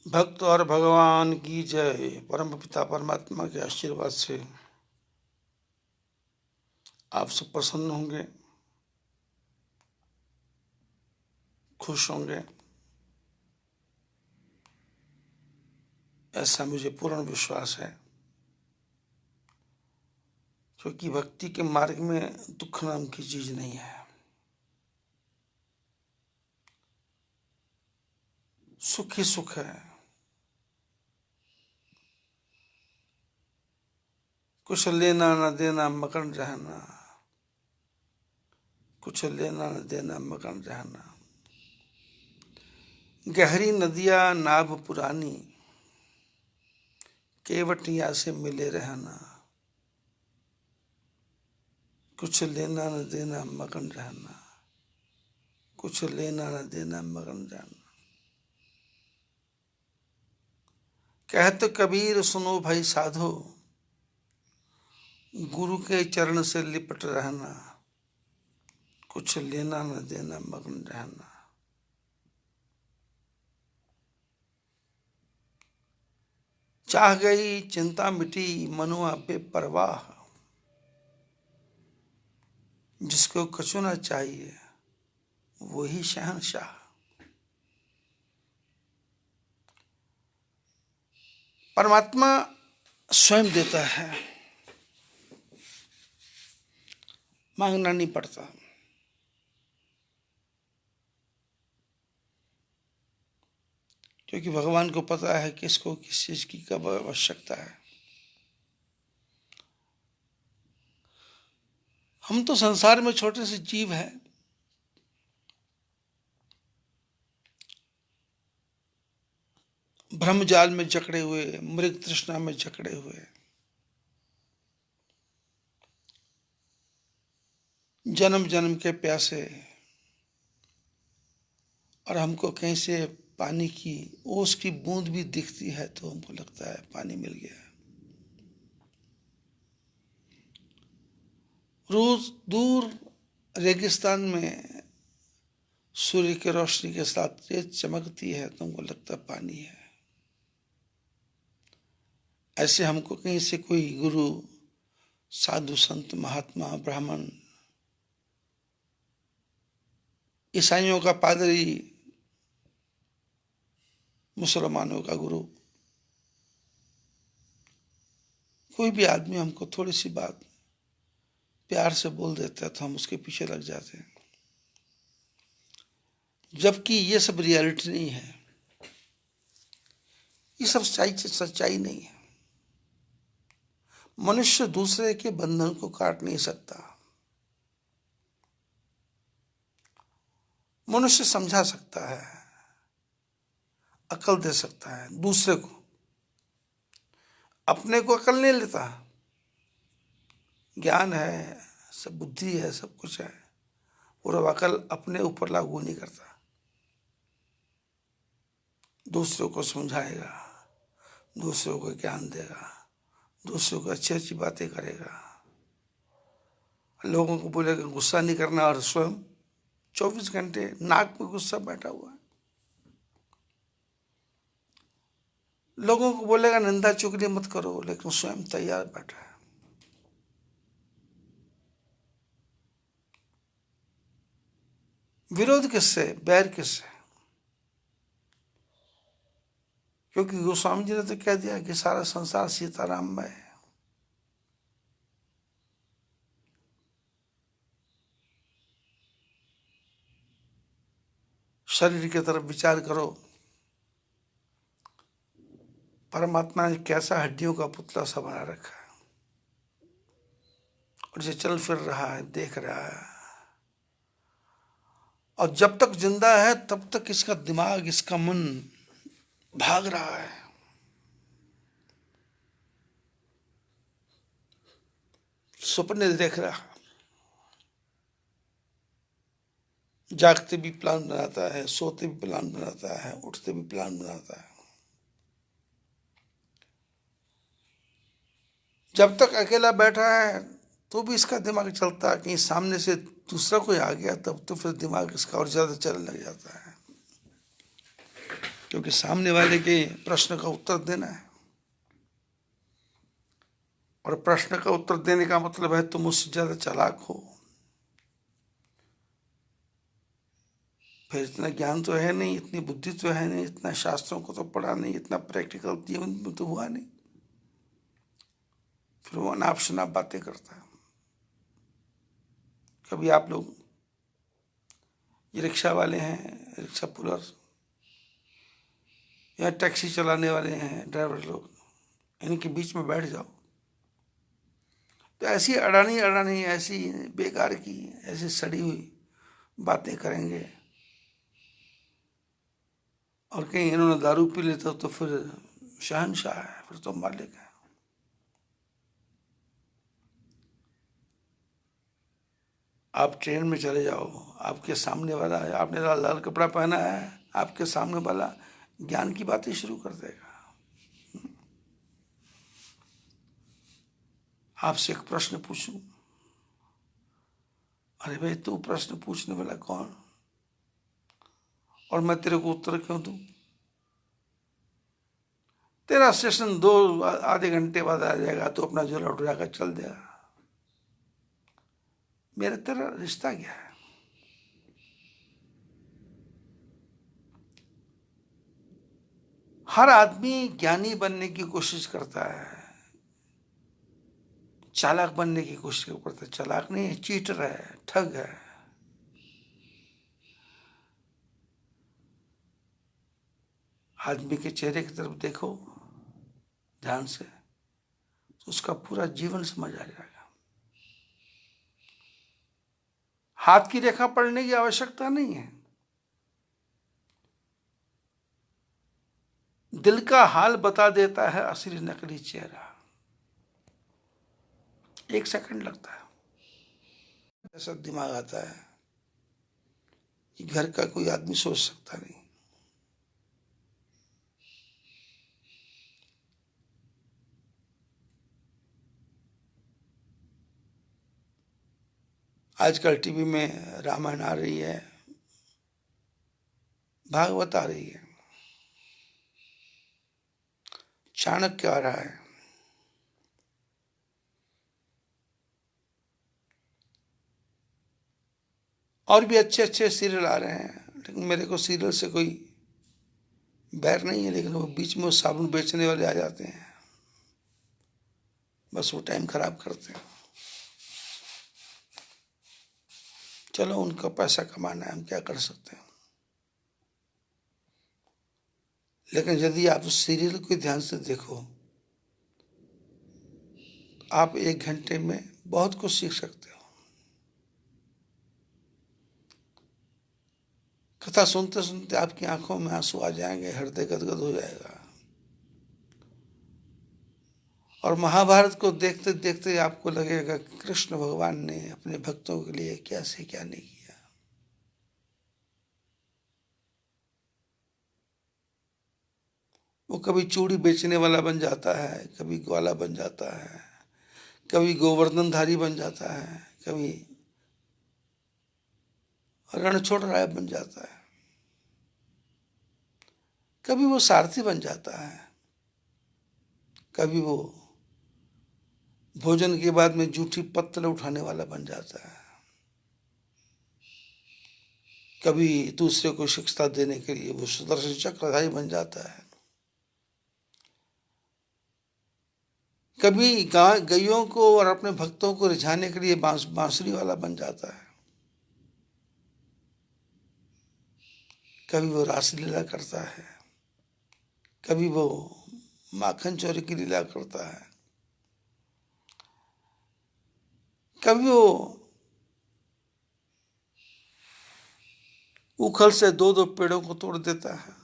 भक्त और भगवान की जय। परम पिता परमात्मा के आशीर्वाद से आप सब प्रसन्न होंगे, खुश होंगे, ऐसा मुझे पूर्ण विश्वास है। क्योंकि भक्ति के मार्ग में दुख नाम की चीज नहीं है। सुख ही सुख है। कुछ लेना न देना मगन रहना, कुछ लेना न देना मगन रहना। गहरी नदियां नाभ पुरानी, केवटिया से मिले रहना। कुछ लेना न देना मगन रहना, कुछ लेना न देना मगन रहना। कहत कबीर सुनो भाई साधो, गुरु के चरण से लिपट रहना। कुछ लेना न देना मगन रहना। चाह गई चिंता मिटी मनुआ बेपरवाह, जिसको कछु न चाहिए वही शहंशाह। परमात्मा स्वयं देता है, मांगना नहीं पड़ता। क्योंकि भगवान को पता है किसको किस चीज की कब आवश्यकता है। हम तो संसार में छोटे से जीव हैं। ब्रह्मजाल में जकड़े हुए, मृग तृष्णा में जकड़े हुए, जन्म जन्म के प्यासे। और हमको कहीं से पानी की ओस की बूंद भी दिखती है तो हमको लगता है पानी मिल गया। रोज दूर रेगिस्तान में सूर्य की रोशनी के साथ रेत चमकती है तो हमको लगता है पानी है। ऐसे हमको कहीं से कोई गुरु, साधु, संत, महात्मा, ब्राह्मण, ईसाइयों का पादरी, मुसलमानों का गुरु, कोई भी आदमी हमको थोड़ी सी बात प्यार से बोल देता है तो हम उसके पीछे लग जाते हैं। जबकि ये सब रियलिटी नहीं है, ये सब सच्चाई नहीं है। मनुष्य दूसरे के बंधन को काट नहीं सकता। मनुष्य समझा सकता है, अकल दे सकता है दूसरे को, अपने को अकल नहीं लेता। ज्ञान है, सब बुद्धि है, सब कुछ है, और अकल अपने ऊपर लागू नहीं करता। दूसरों को समझाएगा, दूसरों को ज्ञान देगा, दूसरों को अच्छी अच्छी बातें करेगा, लोगों को बोलेगा गुस्सा नहीं करना, और स्वयं 24 घंटे नाक में गुस्सा बैठा हुआ है। लोगों को बोलेगा निंदा चुगली मत करो, लेकिन स्वयं तैयार बैठा है। विरोध किससे, बैर किससे? क्योंकि गोस्वामी जी ने तो कह दिया कि सारा संसार सीताराममय है। शरीर की तरफ विचार करो। परमात्मा ने कैसा हड्डियों का पुतला सा बना रखा है, और ये चल फिर रहा है, देख रहा है। और जब तक जिंदा है तब तक इसका दिमाग, इसका मन भाग रहा है। सपने देख रहा है, जागते भी प्लान बनाता है, सोते भी प्लान बनाता है, उठते भी प्लान बनाता है। जब तक अकेला बैठा है तो भी इसका दिमाग चलता है, कहीं सामने से दूसरा कोई आ गया तब तो फिर दिमाग इसका और ज्यादा चलने लग जाता है। क्योंकि सामने वाले के प्रश्न का उत्तर देना है, और प्रश्न का उत्तर देने का मतलब है तुम उससे ज्यादा चालाक हो। फिर इतना ज्ञान तो है नहीं, इतनी बुद्धि तो है नहीं, इतना शास्त्रों को तो पढ़ा नहीं, इतना प्रैक्टिकल जीवन में तो हुआ नहीं। फिर वो अनाप शनाप बातें करता है। कभी आप लोग ये रिक्शा वाले हैं, रिक्शा पुलर या टैक्सी चलाने वाले हैं, ड्राइवर लोग, इनके बीच में बैठ जाओ तो ऐसी अड़ानी अड़ानी, ऐसी बेकार की, ऐसी सड़ी हुई बातें करेंगे। और कहीं इन्होंने दारू पी लेता तो फिर शहनशाह है, फिर तो मालिक है। आप ट्रेन में चले जाओ, आपके सामने वाला है, आपने लाल लाल कपड़ा पहना है, आपके सामने वाला ज्ञान की बातें शुरू कर देगा। आपसे एक प्रश्न पूछूं, अरे भाई तू प्रश्न पूछने वाला कौन, और मैं तेरे को उत्तर क्यों दूं? तेरा स्टेशन दो आधे घंटे बाद आ जाएगा, तो अपना झोला उठाकर चल देगा। मेरा तेरा रिश्ता क्या है? हर आदमी ज्ञानी बनने की कोशिश करता है, चालाक बनने की कोशिश करता है। चालाक नहीं है, चीटर है, ठग है। आदमी के चेहरे की तरफ देखो ध्यान से, तो उसका पूरा जीवन समझ आ जाएगा। हाथ की रेखा पढ़ने की आवश्यकता नहीं है, दिल का हाल बता देता है असली नकली चेहरा। 1 सेकंड लगता है, ऐसा दिमाग आता है कि घर का कोई आदमी सोच सकता नहीं। आजकल टीवी में रामायण आ रही है, भागवत आ रही है, चाणक्य आ रहा है, और भी अच्छे अच्छे सीरियल आ रहे हैं। लेकिन मेरे को सीरियल से कोई बैर नहीं है, लेकिन वो बीच में वो साबुन बेचने वाले आ जाते हैं, बस वो टाइम खराब करते हैं। चलो उनका पैसा कमाना है, हम क्या कर सकते हैं। लेकिन यदि आप उस सीरियल को ध्यान से देखो, आप 1 घंटे में बहुत कुछ सीख सकते हो। कथा सुनते सुनते आपकी आंखों में आंसू आ जाएंगे, हृदय गदगद हो जाएगा। और महाभारत को देखते देखते आपको लगेगा कि कृष्ण भगवान ने अपने भक्तों के लिए क्या से क्या नहीं किया। वो कभी चूड़ी बेचने वाला बन जाता है, कभी ग्वाला बन जाता है, कभी गोवर्धनधारी बन जाता है, कभी रणछोड़ राय बन जाता है, कभी वो सारथी बन जाता है, कभी वो भोजन के बाद में जूठी पत्तल उठाने वाला बन जाता है, कभी दूसरे को शिक्षा देने के लिए वो सुदर्शन चक्रधारी बन जाता है, कभी गैयों को और अपने भक्तों को रिझाने के लिए बांसुरी वाला बन जाता है, कभी वो रासलीला करता है, कभी वो माखन चोरी की लीला करता है, कभी वो उखल से दो दो पेड़ों को तोड़ देता है,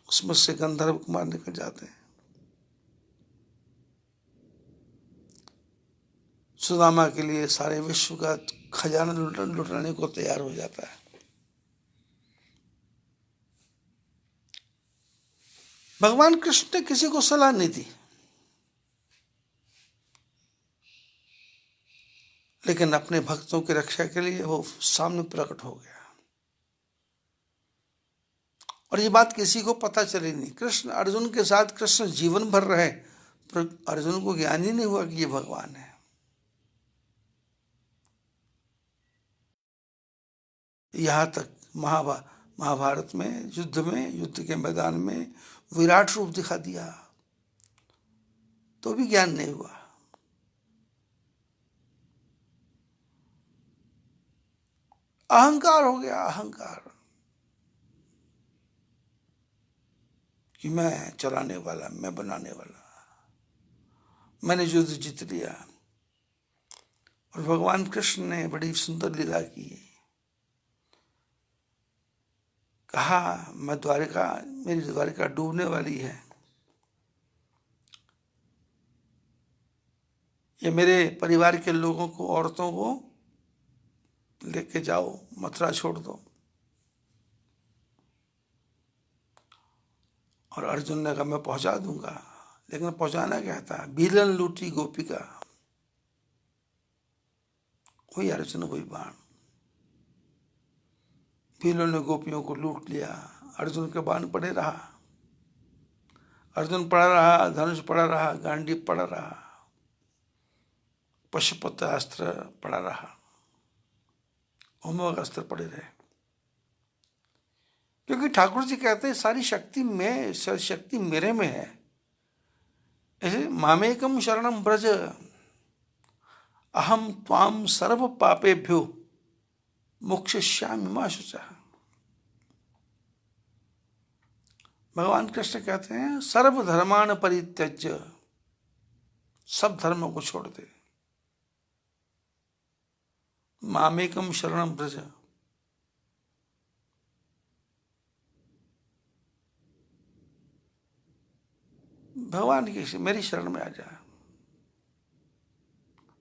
उसमें से गंधर्व कुमार निकल जाते हैं। सुदामा के लिए सारे विश्व का खजाना लुटाने को तैयार हो जाता है। भगवान कृष्ण ने किसी को सलाह नहीं दी, लेकिन अपने भक्तों की रक्षा के लिए वो सामने प्रकट हो गया। और ये बात किसी को पता चली नहीं। कृष्ण अर्जुन के साथ कृष्ण जीवन भर रहे, पर अर्जुन को ज्ञान ही नहीं हुआ कि ये भगवान है। यहाँ तक महाभारत में युद्ध के मैदान में विराट रूप दिखा दिया, तो भी ज्ञान नहीं हुआ। अहंकार हो गया, अहंकार कि मैं चलाने वाला, मैं बनाने वाला, मैंने युद्ध जीत लिया। और भगवान कृष्ण ने बड़ी सुंदर लीला की। कहा मेरी द्वारिका डूबने वाली है, ये मेरे परिवार के लोगों को, औरतों को लेके जाओ, मथुरा छोड़ दो। और अर्जुन ने कहा मैं पहुंचा दूंगा, लेकिन पहुंचाना क्या था? भीलन लूटी गोपिका, वही अर्जुन वही बाण। भीलों ने गोपियों को लूट लिया, अर्जुन के बाण पड़े रहा, अर्जुन पड़ा रहा, धनुष पड़ा रहा, गांडीव पड़ा रहा, पशुपत अस्त्र पड़ा रहा, होमवक अस्त्र पड़े रहे। क्योंकि ठाकुर जी कहते हैं सारी शक्ति मेरे में है। ऐसे मामेकम शरणम ब्रज अहम त्वाम सर्व पापेभ्यो मोक्षयिष्यामि मा शुचः। भगवान कृष्ण कहते हैं सर्व धर्मान परित्यज्य, सब धर्मों को छोड़ दे, मामेकम शरणम ब्रज, भगवान की मेरी शरण में आ जा।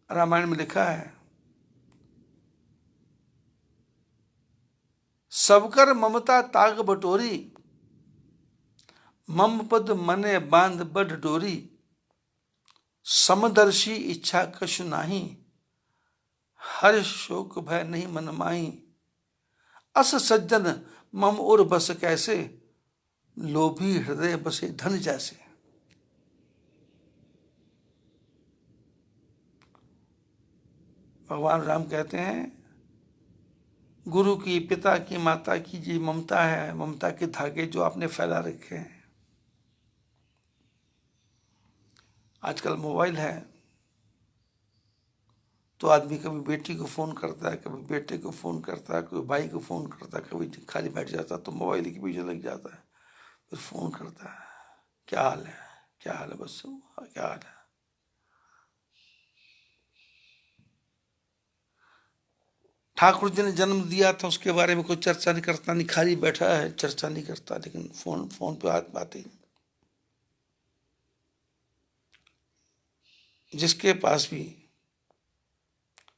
रामायण में लिखा है सबकर ममता ताग बटोरी, मम पद मने बांध बड़ डोरी, समदर्शी इच्छा कछु नाही, हर्ष शोक भय नहीं मन माही, अस सज्जन मम और बस कैसे, लोभी हृदय बसे धन जैसे। भगवान राम कहते हैं गुरु की, पिता की, माता की जी ममता है, ममता के धागे जो आपने फैला रखे हैं। आजकल मोबाइल है तो आदमी कभी बेटी को फोन करता है, कभी बेटे को फोन करता है, कभी भाई को फोन करता है, कभी खाली बैठ जाता है तो मोबाइल के पीछे लग जाता है, फिर फोन करता है, क्या हाल है, क्या हाल है, बस क्या हाल है। ठाकुर जी ने जन्म दिया था उसके बारे में कोई चर्चा नहीं करता, नहीं खाली बैठा है चर्चा नहीं करता, लेकिन फोन पे बातें। जिसके पास भी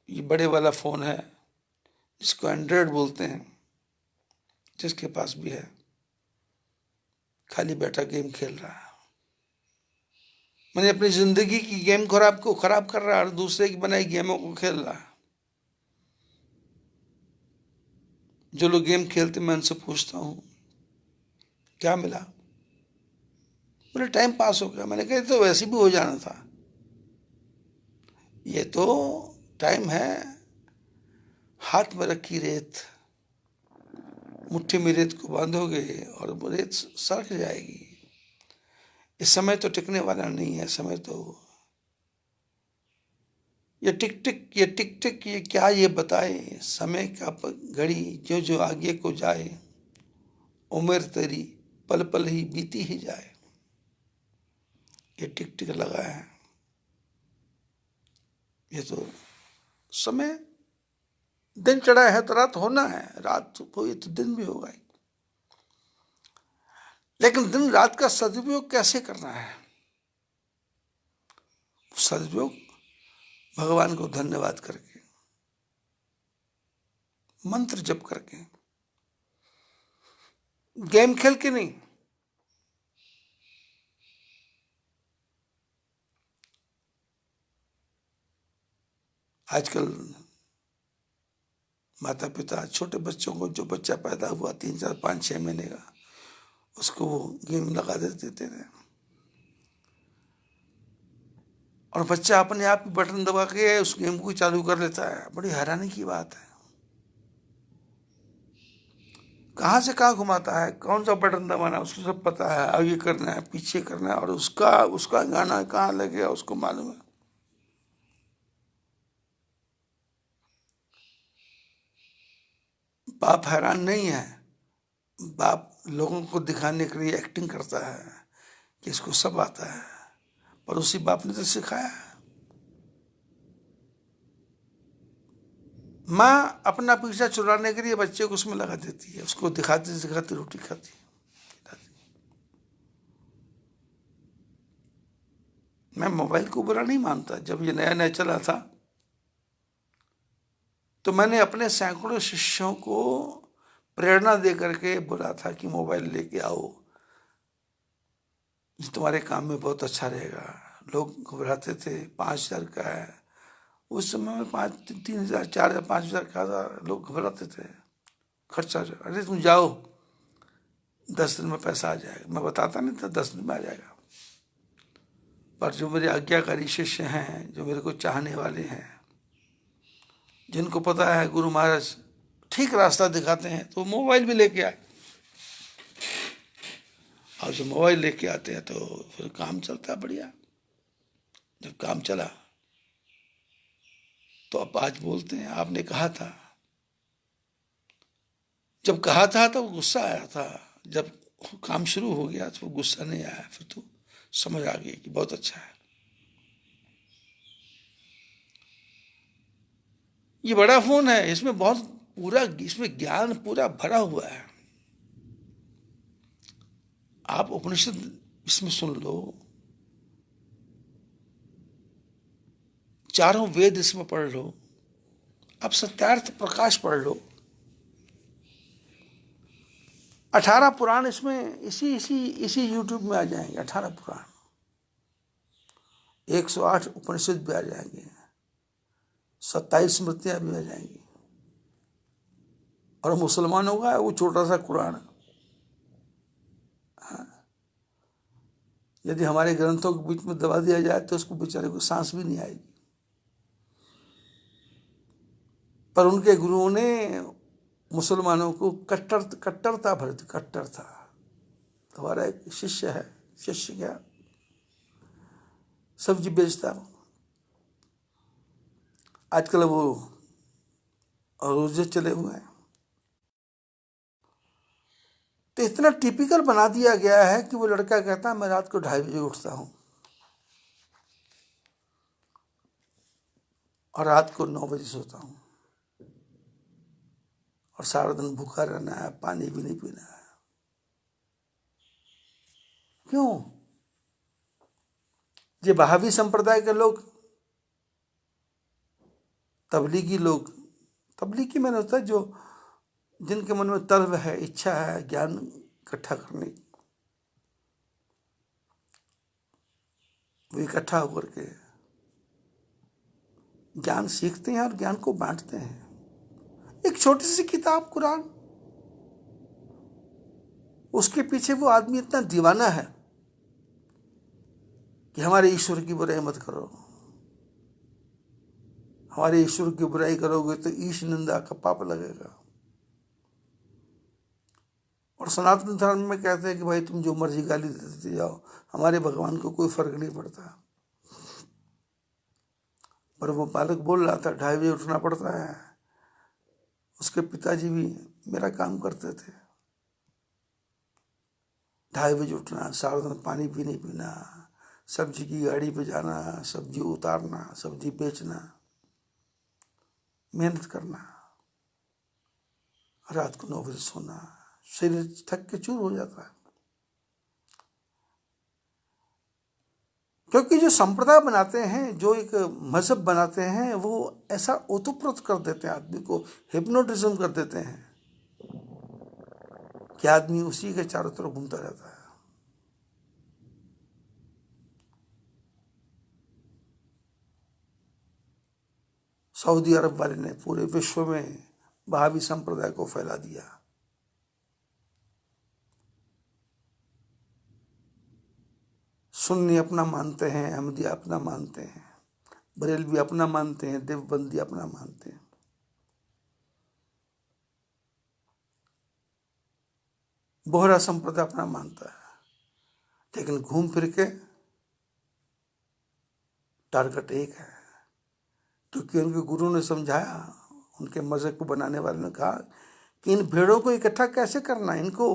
ये बड़े वाला फोन है, जिसको एंड्रॉयड बोलते हैं, जिसके पास भी है, खाली बैठा गेम खेल रहा है। मैंने अपनी जिंदगी की गेम खराब कर रहा है और दूसरे की बनाई गेमों को खेल रहा है। जो लोग गेम खेलते मैं उनसे पूछता हूं क्या मिला, बोले टाइम पास हो गया। मैंने कहा तो वैसे भी हो जाना था, ये तो टाइम है, हाथ में रखी रेत, मुट्ठी में रेत को बांधोगे और रेत सड़क जाएगी। इस समय तो टिकने वाला नहीं है, समय तो ये टिक टिक ये क्या ये बताए, समय का घड़ी जो जो आगे को जाए, उम्र तेरी पल पल ही बीती ही जाए। ये टिक टिक लगा है, ये तो समय, दिन चढ़ा है तो रात होना है, रात हुई तो दिन भी होगा। लेकिन दिन रात का सदुपयोग कैसे करना है? सदुपयोग भगवान को धन्यवाद करके, मंत्र जप करके, गेम खेल के नहीं। आजकल माता पिता छोटे बच्चों को, जो बच्चा पैदा हुआ 3 4 5 6 महीने का, उसको वो गेम लगा देते थे और बच्चा अपने आप ही बटन दबा के उस गेम को चालू कर लेता है। बड़ी हैरानी की बात है, कहाँ से कहाँ घुमाता है, कौन सा बटन दबाना है उसको सब पता है, आगे करना है पीछे करना है, और उसका उसका गाना कहाँ लगेगा उसको मालूम है। बाप हैरान नहीं है, बाप लोगों को दिखाने के लिए एक्टिंग करता है कि इसको सब आता है, पर उसी बाप ने तो सिखाया है। माँ अपना पीछा चुराने के लिए बच्चे को उसमें लगा देती है, उसको दिखाती दिखाती रोटी खाती है। मैं मोबाइल को बुरा नहीं मानता, जब ये नया नया चला था तो मैंने अपने सैकड़ों शिष्यों को प्रेरणा दे करके बोला था कि मोबाइल लेके आओ, ये तुम्हारे काम में बहुत अच्छा रहेगा। लोग घबराते थे, 5,000 का है, उस समय में 3,000 4,000 5,000 का था, लोग घबराते थे खर्चा। अरे तुम जाओ, 10 दिन में पैसा आ जाएगा। मैं बताता नहीं था 10 दिन में आ जाएगा, पर जो मेरे आज्ञाकारी शिष्य हैं, जो मेरे को चाहने वाले हैं, जिनको पता है गुरु महाराज ठीक रास्ता दिखाते हैं, तो मोबाइल भी लेके आए। और जब मोबाइल लेके आते हैं तो फिर काम चलता है बढ़िया। जब काम चला तो अब आज बोलते हैं आपने कहा था। जब कहा था तो गुस्सा आया था, जब काम शुरू हो गया तो गुस्सा नहीं आया, फिर तो समझ आ गई कि बहुत अच्छा है। ये बड़ा फोन है, इसमें बहुत पूरा, इसमें ज्ञान पूरा भरा हुआ है। आप उपनिषद इसमें सुन लो, चारों वेद इसमें पढ़ लो, आप सत्यार्थ प्रकाश पढ़ लो, 18 पुराण इसमें इसी इसी इसी यूट्यूब में आ जाएंगे। 18 पुराण, 108 उपनिषद भी आ जाएंगे, 27 स्मृतियां भी आ जाएंगी। और मुसलमानों का वो छोटा सा कुरान, यदि हमारे ग्रंथों के बीच में दबा दिया जाए तो उसको बेचारे को सांस भी नहीं आएगी। पर उनके गुरुओं ने मुसलमानों को कट्टरता भर दी, कट्टरता। हमारा एक शिष्य है, शिष्य क्या सब्जी बेचता, आजकल वो रोजे चले हुए हैं, तो इतना टिपिकल बना दिया गया है कि वो लड़का कहता है मैं रात को 2:30 बजे उठता हूं और रात को 9 बजे सोता हूं, और सारा दिन भूखा रहना है, पानी भी नहीं पीना है। क्यों? ये वहाबी संप्रदाय के लोग, तबलीगी लोग, तबलीगी मैंने होता है जो जिनके मन में तलब है, इच्छा है ज्ञान इकट्ठा करने की, वो इकट्ठा होकर के ज्ञान सीखते हैं और ज्ञान को बांटते हैं। एक छोटी सी किताब कुरान, उसके पीछे वो आदमी इतना दीवाना है कि हमारे ईश्वर की बुराई मत करो, हमारे ईश्वर की बुराई करोगे तो ईश निंदा का पाप लगेगा। और सनातन धर्म में कहते हैं कि भाई तुम जो मर्जी गाली देते जाओ, हमारे भगवान को कोई फर्क नहीं पड़ता। पर वो बालक बोल रहा था 2:30 बजे उठना पड़ता है, उसके पिताजी भी मेरा काम करते थे, 2:30 बजे उठना, सारा दिन पानी भी नहीं पीना, सब्जी की गाड़ी पे जाना, सब्जी उतारना, सब्जी बेचना, मेहनत करना, रात को 9 बजे सोना, शरीर थक के चूर हो जाता है। क्योंकि जो संप्रदाय बनाते हैं, जो एक मजहब बनाते हैं, वो ऐसा ओतप्रोत कर देते हैं, आदमी को हिप्नोटिज्म कर देते हैं कि आदमी उसी के चारों तरफ घूमता रहता है। सऊदी अरब वाले ने पूरे विश्व में वहाबी संप्रदाय को फैला दिया। सुन्नी अपना मानते हैं, अहमदी अपना मानते हैं, बरेलवी अपना मानते हैं, देवबंदी अपना मानते हैं। बोहरा संप्रदाय अपना मानता है, लेकिन घूम फिर के टारगेट एक है। क्योंकि उनके गुरु ने समझाया, उनके मज़हब को बनाने वाले ने कहा कि इन भेड़ों को इकट्ठा कैसे करना है, इनको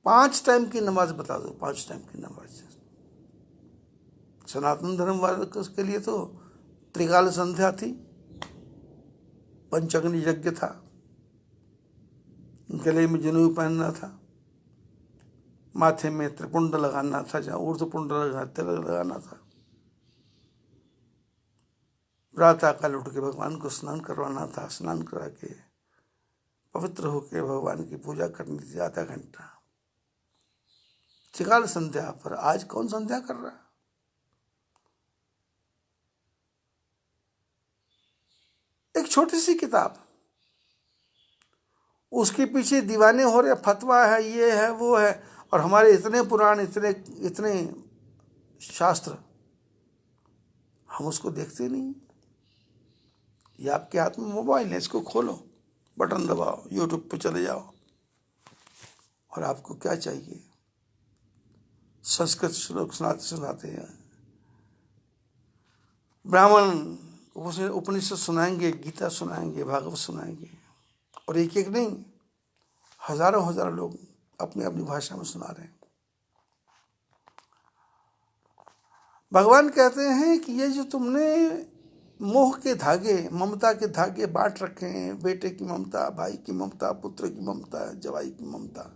5 टाइम की नमाज बता दो, 5 टाइम की नमाज। सनातन धर्म वाले के लिए तो त्रिकाल संध्या थी, पंचअग्नि यज्ञ था, गले में जनेऊ पहनना था, माथे में त्रिपुंड लगाना था, जहाँ ऊर्ध्वपुंड तिलक लगाना था, प्रातः काल उठ के भगवान को स्नान करवाना था, स्नान करा के पवित्र होकर भगवान की पूजा करनी थी आधा घंटा। त्रिकाल संध्या पर आज कौन संध्या कर रहा है? एक छोटी सी किताब, उसके पीछे दीवाने हो रहे, फतवा है, ये है, वो है, और हमारे इतने पुराण, इतने इतने शास्त्र, हम उसको देखते नहीं। ये आपके हाथ में मोबाइल है, इसको खोलो, बटन दबाओ, यूट्यूब पे चले जाओ, और आपको क्या चाहिए? संस्कृत श्लोक सुनाते सुनाते हैं, ब्राह्मण उपनिषद सुनाएंगे, गीता सुनाएंगे, भागवत सुनाएंगे, और एक एक नहीं, हजारों हजारों लोग अपनी अपनी भाषा में सुना रहे हैं। भगवान कहते हैं कि ये जो तुमने मोह के धागे, ममता के धागे बांट रखे हैं, बेटे की ममता, भाई की ममता, पुत्र की ममता, जवाई की ममता,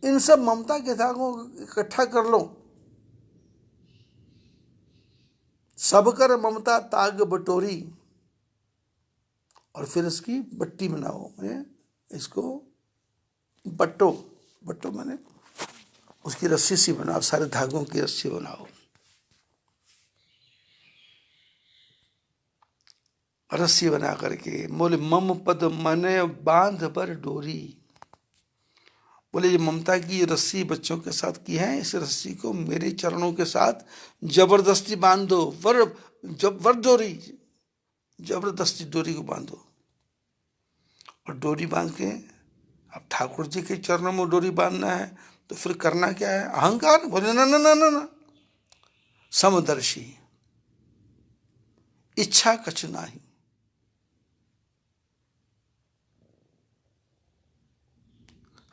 इन सब ममता के धागों को इकट्ठा कर लो, सब कर ममता ताग बटोरी, और फिर इसकी बट्टी बनाओ, इसको बट्टो, बट्टो मैंने उसकी रस्सी सी बनाओ, सारे धागों की रस्सी बनाओ, रस्सी बना करके बोले मम पद मने बांध पर डोरी। बोले ये ममता की ये रस्सी बच्चों के साथ की है, इस रस्सी को मेरे चरणों के साथ जबरदस्ती बांध दो, वर डोरी, जबरदस्ती डोरी को बांधो। और डोरी बांध के, अब ठाकुर जी के चरणों में डोरी बांधना है तो फिर करना क्या है? अहंकार? बोले ना ना ना ना ना, समदर्शी, इच्छा कछु नाही,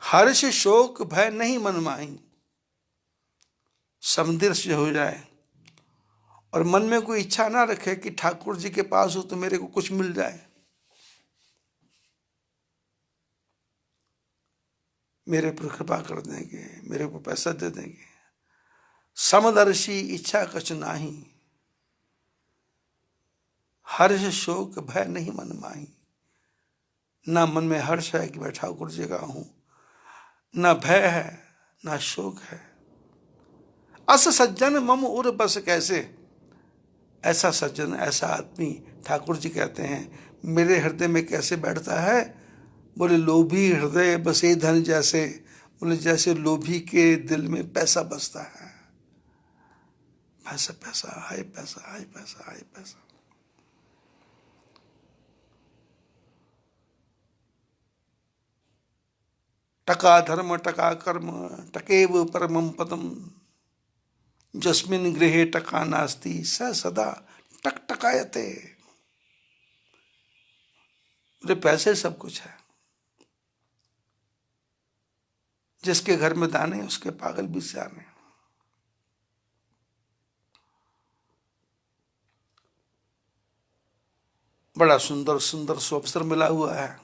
हर्ष शोक भय नहीं मन माही। समदर्शी हो जाए और मन में कोई इच्छा ना रखे कि ठाकुर जी के पास हो तो मेरे को कुछ मिल जाए, मेरे पर कृपा कर देंगे, मेरे को पैसा दे देंगे। समदर्शी इच्छा कछ नाही, हर्ष शोक भय नहीं मन माही। ना मन में हर्ष है कि मैं ठाकुर जी का हूं, ना भय है, ना शोक है। अस सज्जन मम उर बस कैसे, ऐसा सज्जन, ऐसा आदमी ठाकुर जी कहते हैं मेरे हृदय में कैसे बैठता है? बोले लोभी हृदय बसे धन जैसे, बोले जैसे लोभी के दिल में पैसा बसता है। पैसा पैसा, हाय पैसा, हाय पैसा, हाय पैसा। टका धर्म टका कर्म टकेव परमं पदम, जस्मिन गृहे टका नास्ति स सदा टकटकायते। बोले पैसे सब कुछ है, जिसके घर में दाने उसके पागल भी सियाने। बड़ा सुंदर सुंदर अवसर मिला हुआ है,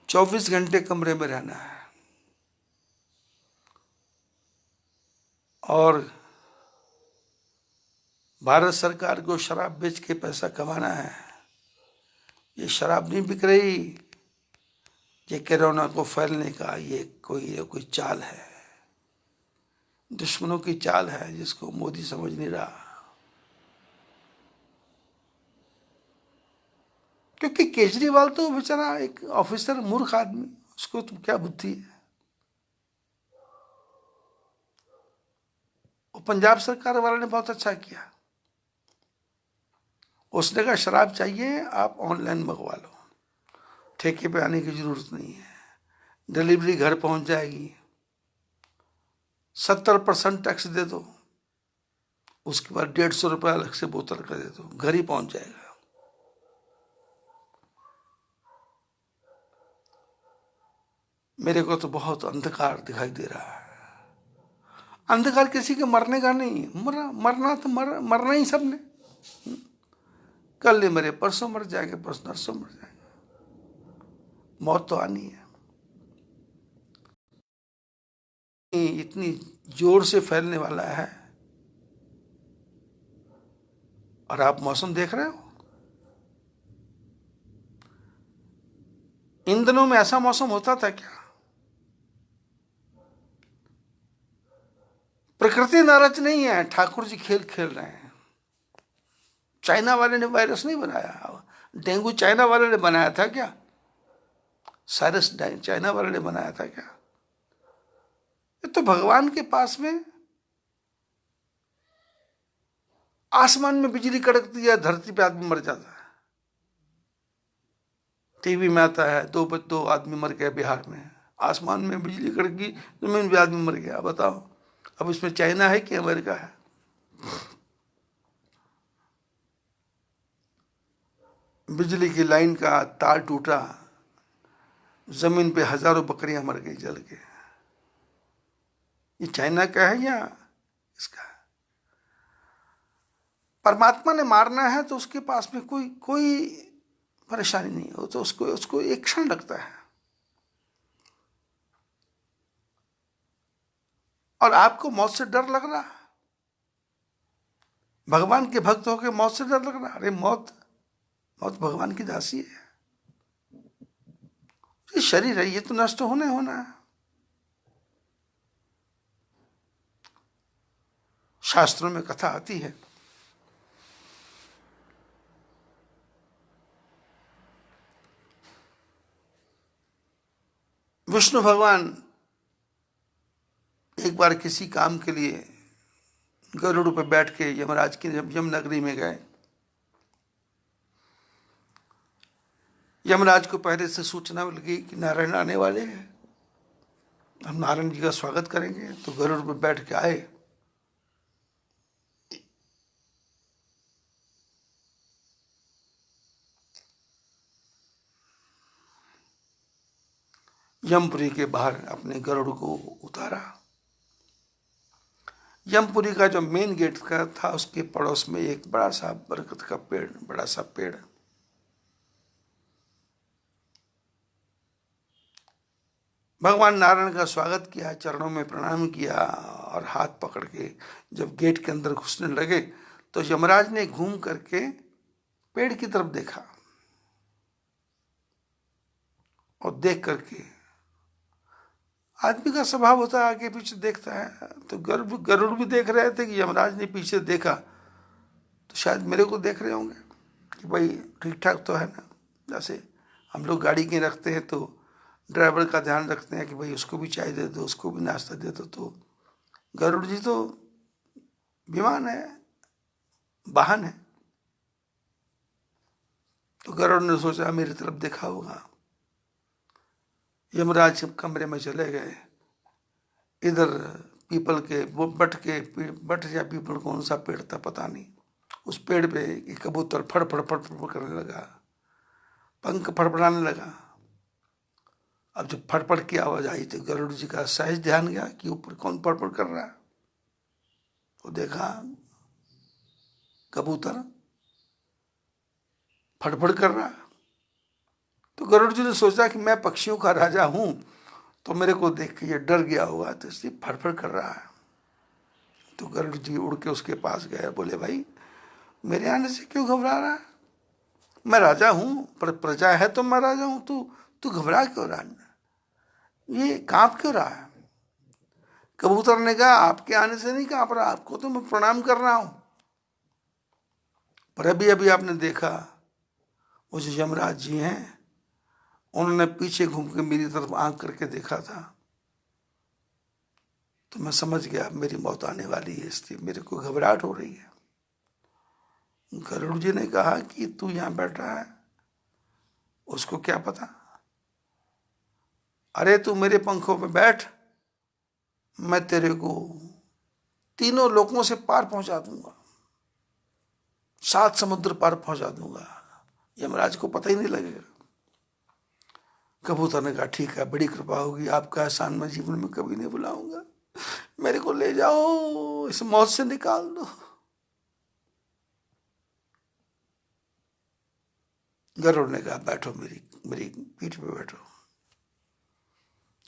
24 घंटे कमरे में रहना है और भारत सरकार को शराब बेच के पैसा कमाना है। ये शराब नहीं बिक रही, ये कोरोना को फैलने का ये कोई चाल है, दुश्मनों की चाल है जिसको मोदी समझ नहीं रहा। क्योंकि केजरीवाल तो बेचारा एक ऑफिसर, मूर्ख आदमी, उसको तो क्या बुद्धि है। और पंजाब सरकार वाले ने बहुत अच्छा किया, उसने कहा शराब चाहिए आप ऑनलाइन मंगवा लो, ठेके पे आने की जरूरत नहीं है, डिलीवरी घर पहुंच जाएगी, 70% टैक्स दे दो, उसके बाद 150 रुपये अलग से बोतल का दे दो, घर ही पहुंच जाएगा। मेरे को तो बहुत अंधकार दिखाई दे रहा है। अंधकार किसी के मरने का नहीं, मरना तो मरना ही सबने, कल नहीं मरे परसों मर जाएंगे, परसों नरसों मर जाएंगे, मौत तो आनी है। इतनी जोर से फैलने वाला है, और आप मौसम देख रहे हो। इन दिनों में ऐसा मौसम होता था क्या? प्रकृति नाराज नहीं है, ठाकुर जी खेल खेल रहे हैं। चाइना वाले ने वायरस नहीं बनाया, डेंगू चाइना वाले ने बनाया था क्या? साइरस चाइना वाले ने बनाया था क्या? ये तो भगवान के पास में आसमान में बिजली कड़कती है, धरती पे आदमी मर जाता है। टीवी में आता है दो आदमी मर गए बिहार में, आसमान में बिजली कड़की, जमीन पे आदमी मर गया। बताओ अब इसमें चाइना है कि अमेरिका है? बिजली की लाइन का तार टूटा, जमीन पे हजारों बकरियां मर गई जल के। ये चाइना का है या इसका है? परमात्मा ने मारना है तो उसके पास में कोई कोई परेशानी नहीं हो, तो उसको उसको एक क्षण लगता है। और आपको मौत से डर लग रहा? भगवान के भक्त होकर मौत से डर लग रहा? अरे मौत मौत भगवान की दासी है। ये शरीर है, ये तो नष्ट होने होना है। शास्त्रों में कथा आती है, विष्णु भगवान एक बार किसी काम के लिए गरुड़ पर बैठ के यमराज की जब यमनगरी में गए, यमराज को पहले से सूचना मिल गई कि नारायण आने वाले हैं, हम नारायण जी का स्वागत करेंगे। तो गरुड़ पर बैठ के आए। यमपुरी के बाहर अपने गरुड़ को उतारा। यमपुरी का जो मेन गेट का था, उसके पड़ोस में एक बड़ा सा बरगद का पेड़, बड़ा सा पेड़। भगवान नारायण का स्वागत किया, चरणों में प्रणाम किया, और हाथ पकड़ के जब गेट के अंदर घुसने लगे तो यमराज ने घूम करके पेड़ की तरफ देखा, और देख करके, आदमी का स्वभाव होता है आगे पीछे देखता है, तो गरुड़ भी देख रहे थे कि यमराज ने पीछे देखा, तो शायद मेरे को देख रहे होंगे कि भाई ठीक ठाक तो है ना। जैसे हम लोग गाड़ी के रखते हैं तो ड्राइवर का ध्यान रखते हैं कि भाई उसको भी चाय दे दो, उसको भी नाश्ता दे दो। तो गरुड़ जी तो विमान है, वाहन है। तो गरुड़ ने सोचा मेरी तरफ देखा होगा। यमराज कमरे में चले गए। इधर पीपल के वो बट या पीपल कौन सा पेड़ था पता नहीं, उस पेड़ पे एक कबूतर फड़ फड़ फड़ फड़ करने लगा, पंख फड़फड़ाने लगा। अब जब फड़फड़ की आवाज आई तो गरुड़ जी का सहज ध्यान गया कि ऊपर कौन फड़फड़ कर रहा है। तो देखा कबूतर फड़फड़ कर रहा। तो गरुड़ जी ने सोचा कि मैं पक्षियों का राजा हूं, तो मेरे को देख के ये डर गया होगा, तो इसलिए फड़फड़ कर रहा है। तो गरुड़ जी उड़ के उसके पास गए, बोले भाई मेरे आने से क्यों घबरा रहा है? मैं राजा हूं, पर प्रजा है तो मैं राजा हूं, तू घबरा क्यों रहा है? ये कांप क्यों रहा है? कबूतर ने कहा आपके आने से नहीं कांप रहा, आपको तो मैं प्रणाम कर रहा हूं। पर अभी अभी आपने देखा वो जो यमराज जी हैं, उन्होंने पीछे घूम के मेरी तरफ आंख करके देखा था, तो तो मैं समझ गया मेरी मौत आने वाली है, इसलिए मेरे को घबराहट हो रही है। गरुड़ जी ने कहा कि तू यहां बैठा है, उसको क्या पता? अरे तू मेरे पंखों में बैठ, मैं तेरे को तीनों लोकों से पार पहुंचा दूंगा, 7 समुद्र पार पहुंचा दूंगा, यमराज को पता ही नहीं लगेगा। कबूतर ने कहा ठीक है, बड़ी कृपा होगी, आपका एहसान मैं जीवन में कभी नहीं भुलाऊंगा, मेरे को ले जाओ, इस मौत से निकाल दो। गरुड़ ने कहा बैठो, मेरी मेरी पीठ पे बैठो।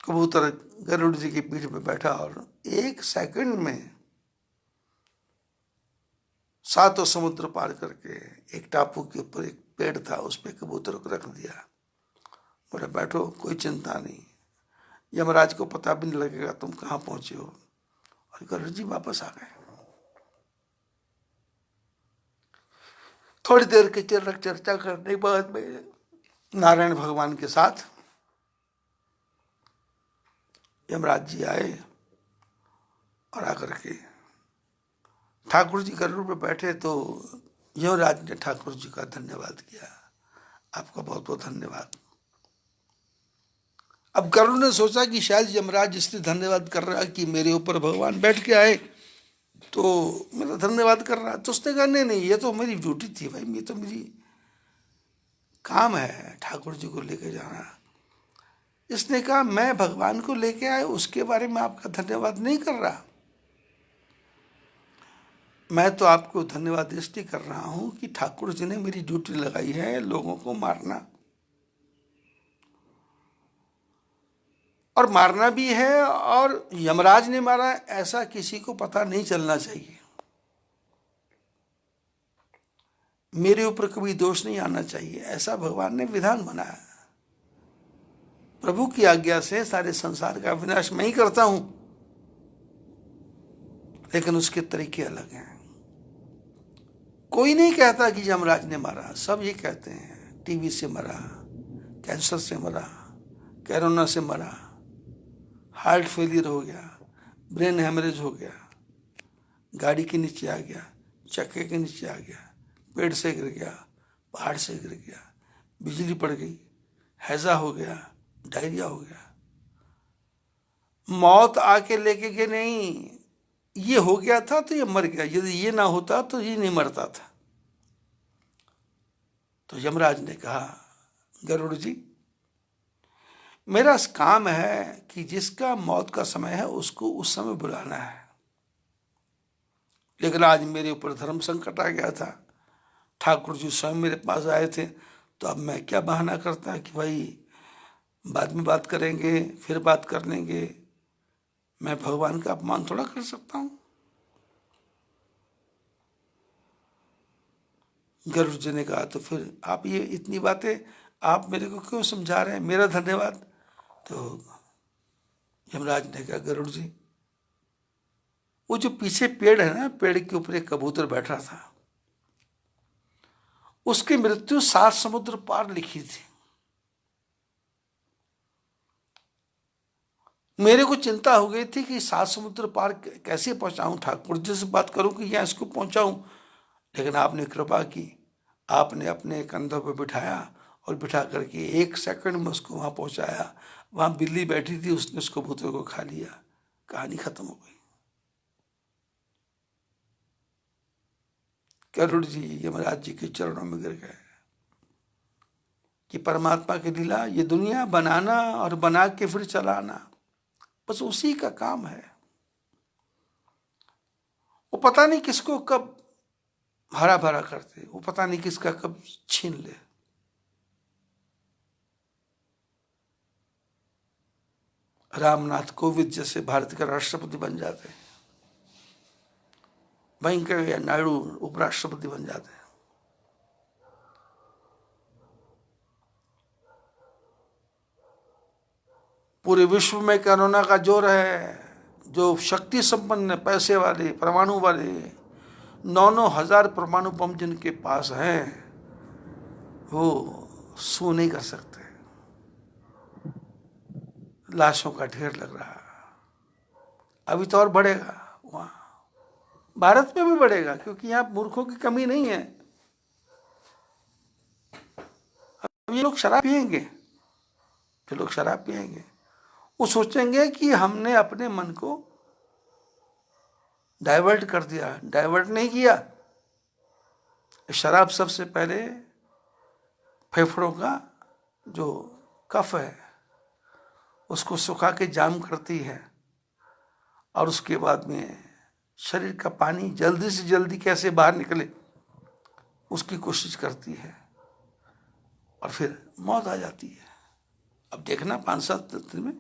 कबूतर गरुड़ जी की पीठ पे बैठा और 1 सेकंड में 7 समुद्र पार करके एक टापू के ऊपर एक पेड़ था, उस पे कबूतर को रख दिया। बोले बैठो, कोई चिंता नहीं, यमराज को पता भी नहीं लगेगा तुम कहाँ पहुंचे हो। और गरुड़ जी वापस आ गए। थोड़ी देर की चर्चा करने के बाद में नारायण भगवान के साथ यमराज जी आए और आकर के ठाकुर जी गरुड़ पे बैठे तो यमराज ने ठाकुर जी का धन्यवाद किया, आपका बहुत बहुत धन्यवाद। अब गरुड़ ने सोचा कि शायद यमराज इसलिए धन्यवाद कर रहा है कि मेरे ऊपर भगवान बैठ के आए तो मेरा धन्यवाद कर रहा है। तो उसने कहा नहीं नहीं, ये तो मेरी ड्यूटी थी भाई, ये तो मेरी काम है ठाकुर जी को लेके जाना। इसने कहा मैं भगवान को लेके आए उसके बारे में आपका धन्यवाद नहीं कर रहा, मैं तो आपको धन्यवाद इसलिए कर रहा हूं कि ठाकुर जी ने मेरी ड्यूटी लगाई है लोगों को मारना, और मारना भी है, और यमराज ने मारा ऐसा किसी को पता नहीं चलना चाहिए, मेरे ऊपर कभी दोष नहीं आना चाहिए, ऐसा भगवान ने विधान बनाया। प्रभु की आज्ञा से सारे संसार का विनाश मैं ही करता हूं, लेकिन उसके तरीके अलग हैं। कोई नहीं कहता कि यमराज ने मारा, सब ये कहते हैं टीबी से मरा, कैंसर से मरा, कोरोना से मरा, हार्ट फेलियर हो गया, ब्रेन हेमरेज हो गया, गाड़ी के नीचे आ गया, चक्के के नीचे आ गया, पेड़ से गिर गया, पहाड़ से गिर गया, बिजली पड़ गई, हैजा हो गया, डायरिया हो गया। मौत आके लेके के नहीं, ये हो गया था तो ये मर गया, यदि ये ना होता तो ये नहीं मरता था। तो यमराज ने कहा गरुड़ जी, मेरा काम है कि जिसका मौत का समय है उसको उस समय बुलाना है, लेकिन आज मेरे ऊपर धर्म संकट आ गया था, ठाकुर जी स्वयं मेरे पास आए थे, तो अब मैं क्या बहाना करता कि भाई बाद में बात करेंगे, फिर बात कर लेंगे, मैं भगवान का अपमान थोड़ा कर सकता हूं। गरुड़ जी ने कहा तो फिर आप ये इतनी बातें आप मेरे को क्यों समझा रहे हैं, मेरा धन्यवाद। तो यमराज ने कहा गरुड़ जी, वो जो पीछे पेड़ है ना, पेड़ के ऊपर एक कबूतर बैठा था, उसकी मृत्यु 7 समुद्र पार लिखी थी। मेरे को चिंता हो गई थी कि 7 समुद्र पार कैसे पहुंचाऊं, ठाकुर जी से बात करूं कि यहां इसको पहुंचाऊं, लेकिन आपने कृपा की, आपने अपने कंधों पर बिठाया और बिठा करके 1 सेकंड में उसको वहां पहुंचाया। वहां बिल्ली बैठी थी, उसने उस कबूतर को खा लिया, कहानी खत्म हो गई। गरुड़ जी यमराज जी के चरणों में गिर गए कि परमात्मा की लीला, ये दुनिया बनाना और बना के फिर चलाना, बस उसी का काम है। वो पता नहीं किसको कब हरा भरा करते, वो पता नहीं किसका कब छीन ले। रामनाथ कोविंद जैसे भारत के राष्ट्रपति बन जाते हैं, वेंकैया नायडू उपराष्ट्रपति बन जाते हैं। पूरे विश्व में कोरोना का जोर है, जो शक्ति संपन्न पैसे वाले परमाणु वाले 9-9 हजार परमाणु बम जिनके पास हैं, वो सू नहीं कर सकते, लाशों का ढेर लग रहा। अभी तो और बढ़ेगा, वहाँ भारत में भी बढ़ेगा, क्योंकि यहाँ मूर्खों की कमी नहीं है। अब ये लोग शराब पिएंगे, जो लोग शराब पिएंगे वो सोचेंगे कि हमने अपने मन को डाइवर्ट कर दिया। डाइवर्ट नहीं किया, शराब सबसे पहले फेफड़ों का जो कफ है उसको सुखा के जाम करती है, और उसके बाद में शरीर का पानी जल्दी से जल्दी कैसे बाहर निकले उसकी कोशिश करती है, और फिर मौत आ जाती है। अब देखना 5-7 दिन में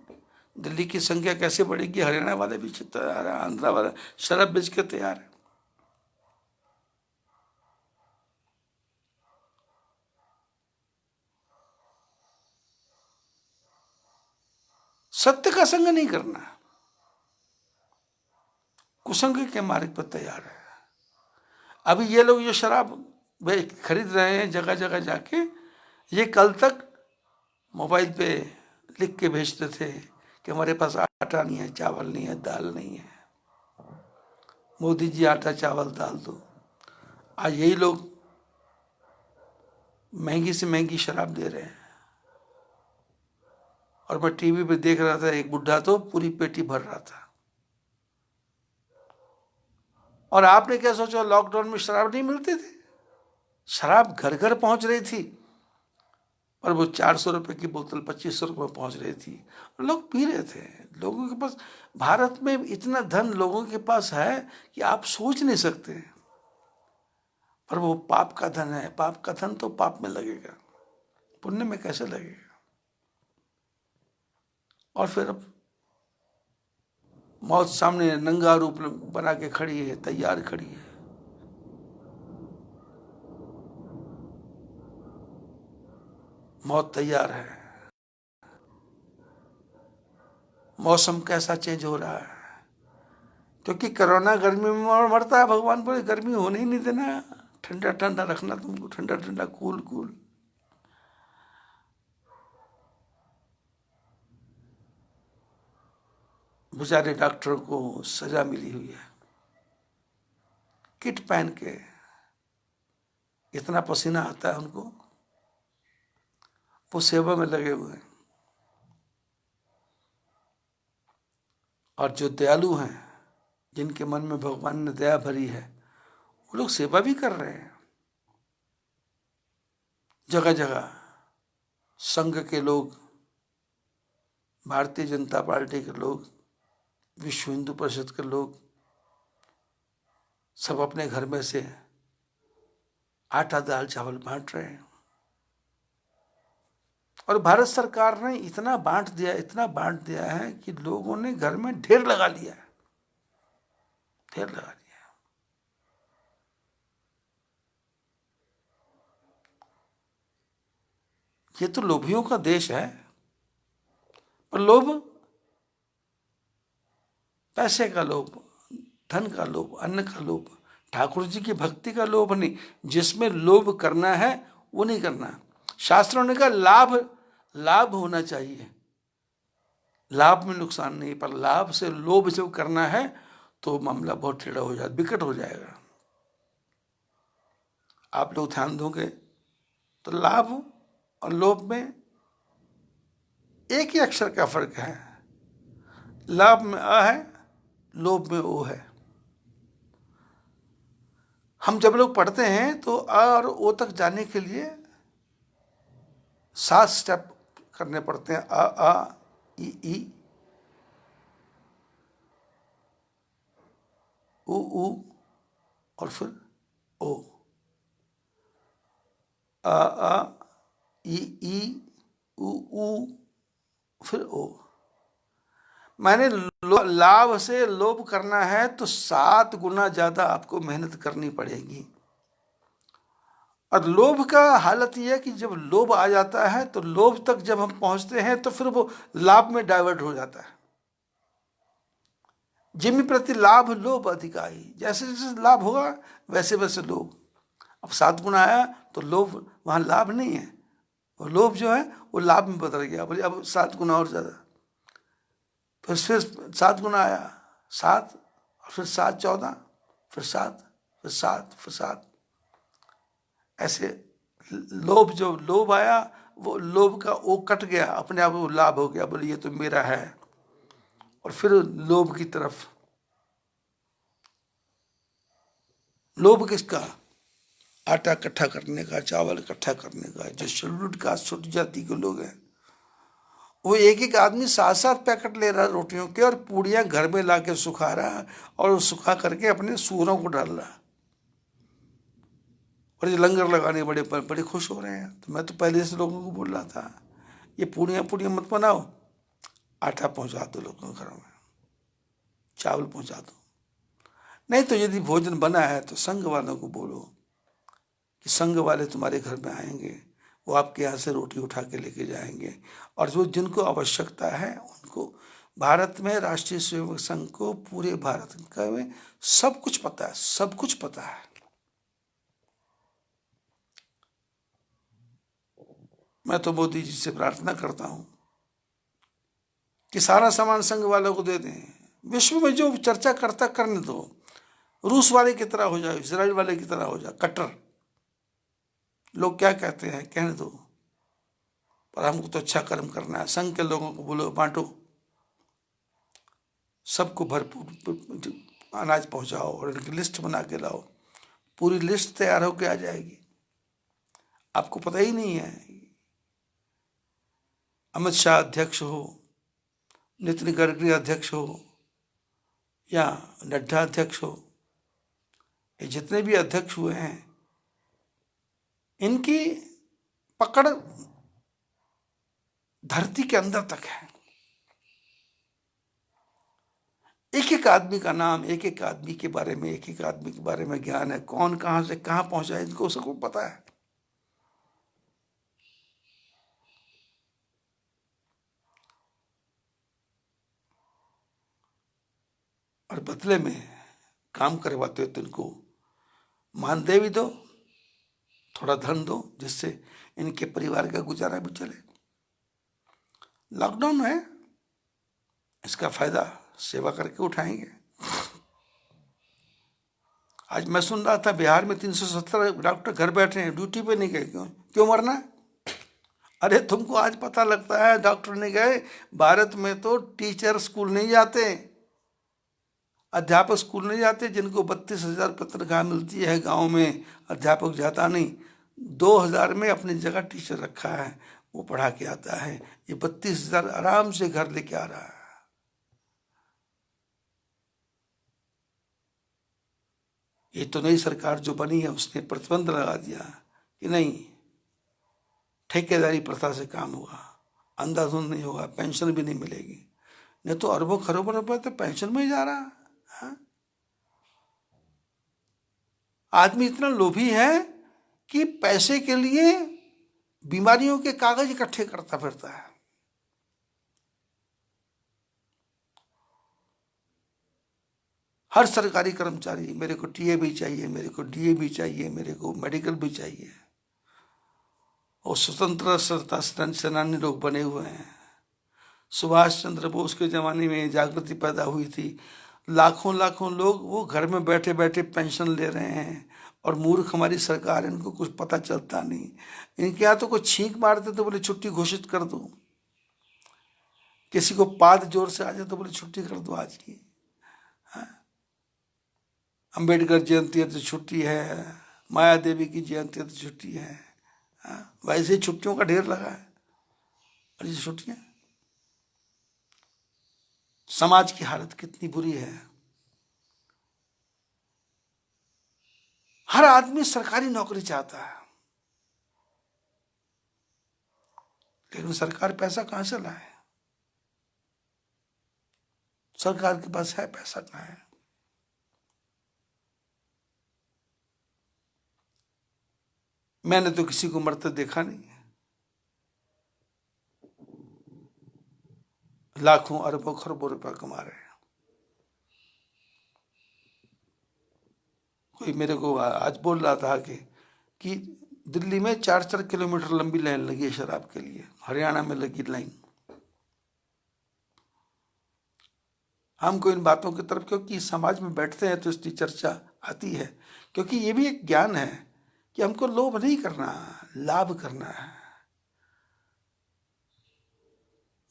दिल्ली की संख्या कैसे बढ़ेगी। हरियाणा वाले भी तैयार है, आंध्र वाले शराब बेच के तैयार है। सत्य का संग नहीं करना, कुसंग के मार्ग पर तैयार है। अभी ये लोग जो शराब खरीद रहे हैं जगह जगह जाके, ये कल तक मोबाइल पे लिख के भेजते थे कि हमारे पास आटा नहीं है, चावल नहीं है, दाल नहीं है, मोदी जी आटा चावल दाल दो। आज यही लोग महंगी से महंगी शराब दे रहे हैं। और मैं टीवी पे देख रहा था, एक बुढ़ा तो पूरी पेटी भर रहा था। और आपने क्या सोचा, लॉकडाउन में शराब नहीं मिलती थी? शराब घर घर पहुंच रही थी, और वो 400 रुपए की बोतल 2500 रुपये में पहुंच रही थी, और लोग पी रहे थे। लोगों के पास, भारत में इतना धन लोगों के पास है कि आप सोच नहीं सकते। पर वो पाप का धन है। पाप का धन तो पाप में लगेगा, पुण्य में कैसे लगेगा? और फिर अब मौत सामने नंगा रूप बना के खड़ी है, तैयार खड़ी है। मौत तैयार है। मौसम कैसा चेंज हो रहा है, क्योंकि कोरोना गर्मी में मरता है। भगवान बोले गर्मी होने ही नहीं देना, ठंडा ठंडा रखना तुमको, ठंडा ठंडा कूल कूल। बेचारे डॉक्टरों को सजा मिली हुई है, किट पहन के, इतना पसीना आता है उनको, वो सेवा में लगे हुए हैं। और जो दयालु हैं, जिनके मन में भगवान ने दया भरी है, वो लोग सेवा भी कर रहे हैं। जगह जगह संघ के लोग, भारतीय जनता पार्टी के लोग, विश्व हिंदू परिषद के लोग सब अपने घर में से आटा दाल चावल बांट रहे हैं। और भारत सरकार ने इतना बांट दिया, इतना बांट दिया है कि लोगों ने घर में ढेर लगा लिया है, ढेर लगा लिया। ये तो लोभियों का देश है। पर लोभ, पैसे का लोभ, धन का लोभ, अन्न का लोभ, ठाकुर जी की भक्ति का लोभ नहीं। जिसमें लोभ करना है वो नहीं करना। शास्त्रों ने कहा लाभ, लाभ होना चाहिए, लाभ में नुकसान नहीं। पर लाभ से लोभ से करना है तो मामला बहुत टेढ़ा हो जाएगा, विकट हो जाएगा। आप लोग ध्यान दोगे तो लाभ और लोभ में एक ही अक्षर का फर्क है। लाभ में अ है, लोभ में ओ है। हम जब लोग पढ़ते हैं तो अ और ओ तक जाने के लिए 7 स्टेप करने पड़ते हैं। अ आ ई उ और फिर ओ। आ ई उ फिर ओ। मैंने लाभ से लोभ करना है तो 7 गुना ज्यादा आपको मेहनत करनी पड़ेगी। और लोभ का हालत यह है कि जब लोभ आ जाता है तो लोभ तक जब हम पहुंचते हैं तो फिर वो लाभ में डाइवर्ट हो जाता है। जिम्मी प्रति लाभ लोभ अधिकाई, जैसे जैसे लाभ होगा वैसे वैसे लोभ। अब 7 गुना आया तो लोभ, वहां लाभ नहीं है, वो लोभ जो है वो लाभ में बदल गया। बोले अब 7 गुना और ज्यादा, फिर 7 गुना आया, 7, और फिर 7 14, फिर 7, फिर 7, फिर 7, ऐसे लोभ, जो लोभ आया वो लोभ का वो कट गया, अपने आप वो लाभ हो गया, बोले ये तो मेरा है। और फिर लोभ की तरफ, लोभ किसका? आटा इकट्ठा करने का, चावल इकट्ठा करने का। जो शेड्यूल्ड कास्ट छोटी जाति के लोग हैं, वो एक एक आदमी 7 7 पैकेट ले रहा है रोटियों के, और पूड़ियां घर में ला के सुखा रहा है, और सुखा करके अपने सूअरों को डाल रहा है, और ये लंगर लगाने बड़े बड़े खुश हो रहे हैं। तो मैं तो पहले से लोगों को बोल रहा था, ये पूड़ियां पूड़ियां मत बनाओ, आटा पहुंचा दो लोगों के घरों में, चावल पहुंचा दो। नहीं तो यदि भोजन बना है तो संघ वालों को बोलो कि संघ वाले तुम्हारे घर में आएंगे, वो आपके यहाँ से रोटी उठा के लेके जाएंगे। और जो जिनको आवश्यकता है उनको, भारत में राष्ट्रीय स्वयंसेवक संघ को पूरे भारत का में सब कुछ पता है, सब कुछ पता है। मैं तो मोदी जी से प्रार्थना करता हूं कि सारा सामान संघ वालों को दे दें। विश्व में जो चर्चा करता करने दो, रूस वाले की तरह हो जाए, इजराइल वाले की तरह हो जाए, कट्टर लोग क्या कहते हैं कहने दो, पर हमको तो अच्छा कर्म करना है। संघ के लोगों को बोलो बांटो, सबको भरपूर अनाज पहुंचाओ, और इनकी लिस्ट बना के लाओ। पूरी लिस्ट तैयार होकर आ जाएगी। आपको पता ही नहीं है, अमित शाह अध्यक्ष हो, नितिन गडकरी अध्यक्ष हो, या नड्डा अध्यक्ष हो, ये जितने भी अध्यक्ष हुए हैं, इनकी पकड़ धरती के अंदर तक है। एक एक आदमी का नाम, एक एक आदमी के बारे में, एक एक आदमी के बारे में ज्ञान है, कौन कहां से कहां पहुंचा है, इनको सबको पता है। और बदले में काम करवाते हो तो इनको मानदेय भी दो, थोड़ा धन दो, जिससे इनके परिवार का गुजारा भी चले। लॉकडाउन है, इसका फायदा सेवा करके उठाएंगे। आज मैं सुन रहा था बिहार में 370 डॉक्टर घर बैठे हैं, ड्यूटी पे नहीं गए। क्यों? क्यों मरना है? अरे तुमको आज पता लगता है डॉक्टर नहीं गए? भारत में तो टीचर स्कूल नहीं जाते, अध्यापक स्कूल नहीं जाते। जिनको 32,000 तनख्वाह मिलती है गांव में, अध्यापक जाता नहीं। 2,000 में अपनी जगह टीचर रखा है, वो पढ़ा के आता है। ये 32,000 आराम से घर लेके आ रहा है। ये तो नई सरकार जो बनी है उसने प्रतिबंध लगा दिया कि नहीं, ठेकेदारी प्रथा से काम होगा, अंधाधुंध नहीं होगा, पेंशन भी नहीं मिलेगी। नहीं तो अरबों खरबों रुपए तो पेंशन में ही जा रहा है। हाँ? आदमी इतना लोभी है कि पैसे के लिए बीमारियों के कागज इकट्ठे करता फिरता है। हर सरकारी कर्मचारी, मेरे को टीए भी चाहिए, मेरे को डीए भी चाहिए, मेरे को मेडिकल भी चाहिए। और स्वतंत्रता सेनानी लोग बने हुए हैं। सुभाष चंद्र बोस के जमाने में जागृति पैदा हुई थी। लाखों लाखों लोग वो घर में बैठे बैठे पेंशन ले रहे हैं, और मूर्ख हमारी सरकार, इनको कुछ पता चलता नहीं। इनके यहाँ तो कोई छींक मारते तो बोले छुट्टी घोषित कर दो, किसी को पाद जोर से आ जाए तो बोले छुट्टी कर दो आज की। अंबेडकर जयंती है तो छुट्टी है, माया देवी की जयंती है तो छुट्टी है। वैसे ही छुट्टियों का ढेर लगा है, और ये छुट्टियां। समाज की हालत कितनी बुरी है। हर आदमी सरकारी नौकरी चाहता है, लेकिन सरकार पैसा कहां से लाए? सरकार के पास है पैसा कहां है? मैंने तो किसी को मरते देखा नहीं है। लाखों अरबों खरबों रुपया कमा रहे हैं। कोई मेरे को आज बोल रहा था कि दिल्ली में 4-4 किलोमीटर लंबी लाइन लगी है शराब के लिए, हरियाणा में लगी लाइन। हमको इन बातों की तरफ, क्योंकि समाज में बैठते हैं तो इसकी चर्चा आती है, क्योंकि ये भी एक ज्ञान है कि हमको लोभ नहीं करना, लाभ करना है।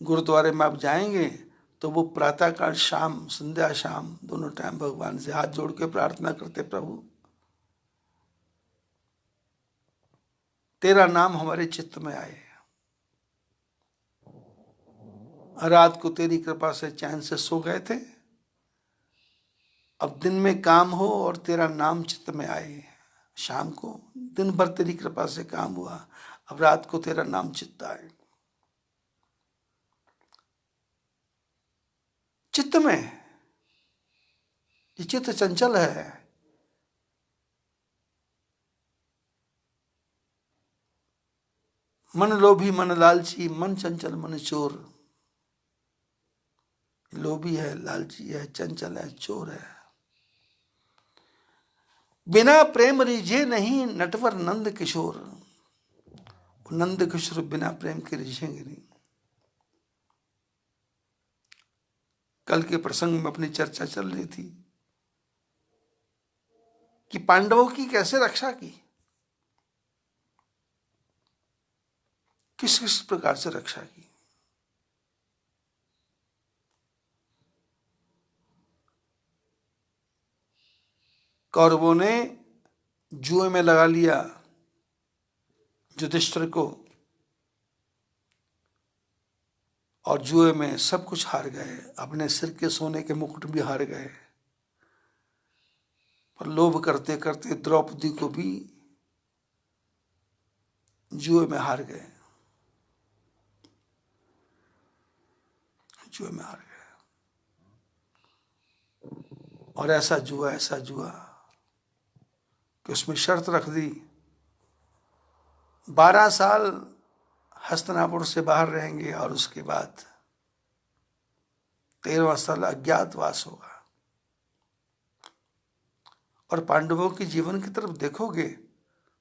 गुरुद्वारे में आप जाएंगे तो वो प्रातःकाल शाम, संध्या शाम दोनों टाइम भगवान से हाथ जोड़ के प्रार्थना करते, प्रभु तेरा नाम हमारे चित्त में आए, रात को तेरी कृपा से चैन से सो गए थे, अब दिन में काम हो और तेरा नाम चित्त में आए। शाम को दिन भर तेरी कृपा से काम हुआ, अब रात को तेरा नाम चित्त आए। चित्त में, ये चित्त चंचल है, मन लोभी मन लालची, मन चंचल मन चोर। लोभी है, लालची है, चंचल है, चोर है। बिना प्रेम रिझे नहीं नटवर नंद किशोर। नंद किशोर बिना प्रेम के रिझेंगे नहीं। कल के प्रसंग में अपनी चर्चा चल रही थी कि पांडवों की कैसे रक्षा की, किस किस प्रकार से रक्षा की। कौरवों ने जुए में लगा लिया युधिष्ठिर को, और जुए में सब कुछ हार गए, अपने सिर के सोने के मुकुट भी हार गए, पर लोभ करते करते द्रौपदी को भी जुए में हार गए, जुए में हार गए। और ऐसा जुआ कि उसमें शर्त रख दी, 12 साल हस्तिनापुर से बाहर रहेंगे और उसके बाद 13वां साल अज्ञातवास होगा। और पांडवों के जीवन की तरफ देखोगे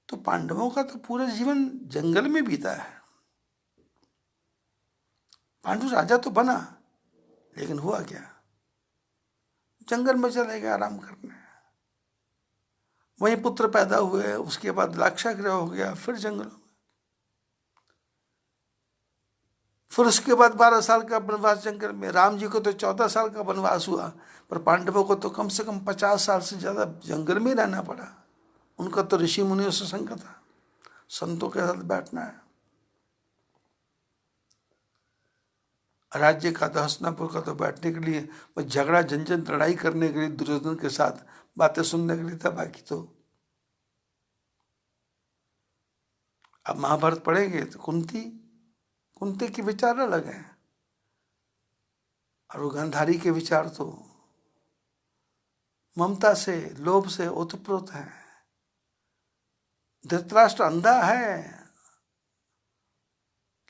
तो पांडवों का तो पूरा जीवन जंगल में बीता है। पांडु राजा तो बना, लेकिन हुआ क्या, जंगल में चले गए आराम करने। वहीं पुत्र पैदा हुए, उसके बाद लाक्षागृह हो गया, फिर जंगल में, फिर उसके बाद 12 साल का वनवास जंगल में। राम जी को तो 14 साल का वनवास हुआ, पर पांडवों को तो कम से कम 50 साल से ज्यादा जंगल में रहना पड़ा। उनका तो ऋषि मुनियों से संग था, संतों के साथ बैठना है। राज्य का तो, हस्तिनापुर का तो बैठने के लिए, बस झगड़ा झंझट लड़ाई करने के लिए, दुर्योधन के साथ बातें सुनने के लिए था, बाकी तो। अब महाभारत पढ़ेंगे तो कुंती के विचार अलग हैं, और वो गांधारी के विचार तो ममता से, लोभ से ओतप्रोत हैं। धृतराष्ट्र अंधा है,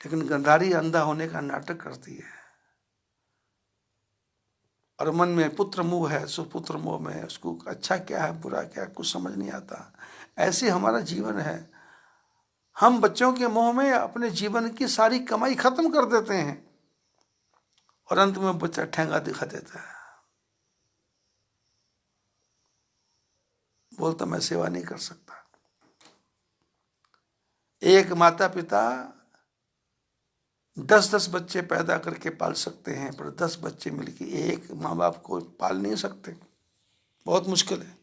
लेकिन गांधारी अंधा होने का नाटक करती है, और मन में पुत्र मोह है, सुपुत्र मोह में उसको अच्छा क्या है बुरा क्या है कुछ समझ नहीं आता। ऐसे हमारा जीवन है, हम बच्चों के मोह में अपने जीवन की सारी कमाई खत्म कर देते हैं, और अंत में बच्चा ठेंगा दिखा देता है, बोलता मैं सेवा नहीं कर सकता। एक माता पिता 10-10 बच्चे पैदा करके पाल सकते हैं, पर 10 बच्चे मिलकर एक माँ बाप को पाल नहीं सकते, बहुत मुश्किल है।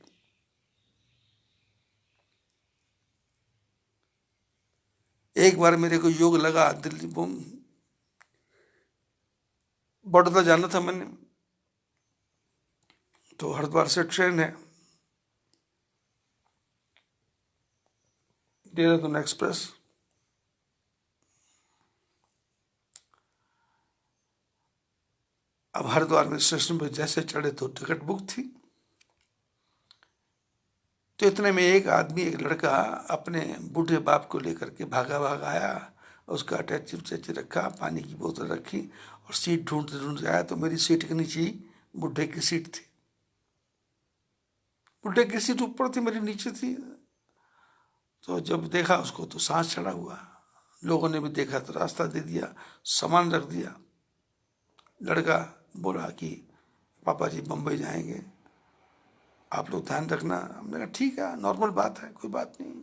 एक बार मेरे को योग लगा, दिल्ली बड़ौदा जाना था मैंने, तो हरिद्वार से ट्रेन है, देहरादून एक्सप्रेस। अब हरिद्वार में स्टेशन पर जैसे चढ़े तो टिकट बुक थी, तो इतने में एक आदमी, एक लड़का अपने बूढ़े बाप को लेकर के भागा आया, उसका अटैची रखा, पानी की बोतल रखी, और सीट ढूंढते ढूंढते आया, तो मेरी सीट के नीचे ही बूढ़े की सीट थी। बूढ़े की सीट ऊपर थी, मेरी नीचे थी। तो जब देखा उसको तो सांस चढ़ा हुआ, लोगों ने भी देखा तो रास्ता दे दिया, सामान रख दिया। लड़का बोला कि पापा जी बम्बई जाएंगे, आप लोग ध्यान रखना। हमने कहा ठीक है, नॉर्मल बात है, कोई बात नहीं।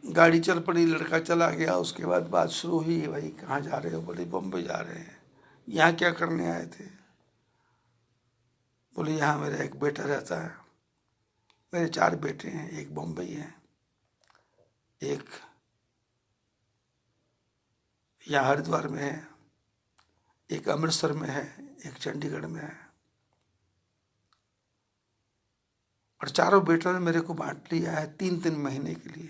गाड़ी चल पड़ी, लड़का चला गया। उसके बाद बात शुरू हुई, भाई कहाँ जा रहे हो? बोले बम्बई जा रहे हैं। यहाँ क्या करने आए थे? बोले यहाँ मेरा एक बेटा रहता है। मेरे 4 बेटे हैं, एक बम्बई है, एक यहाँ हरिद्वार में है, एक अमृतसर में है, एक चंडीगढ़ में है। और चारों बेटों ने मेरे को बांट लिया है 3-3 महीने के लिए।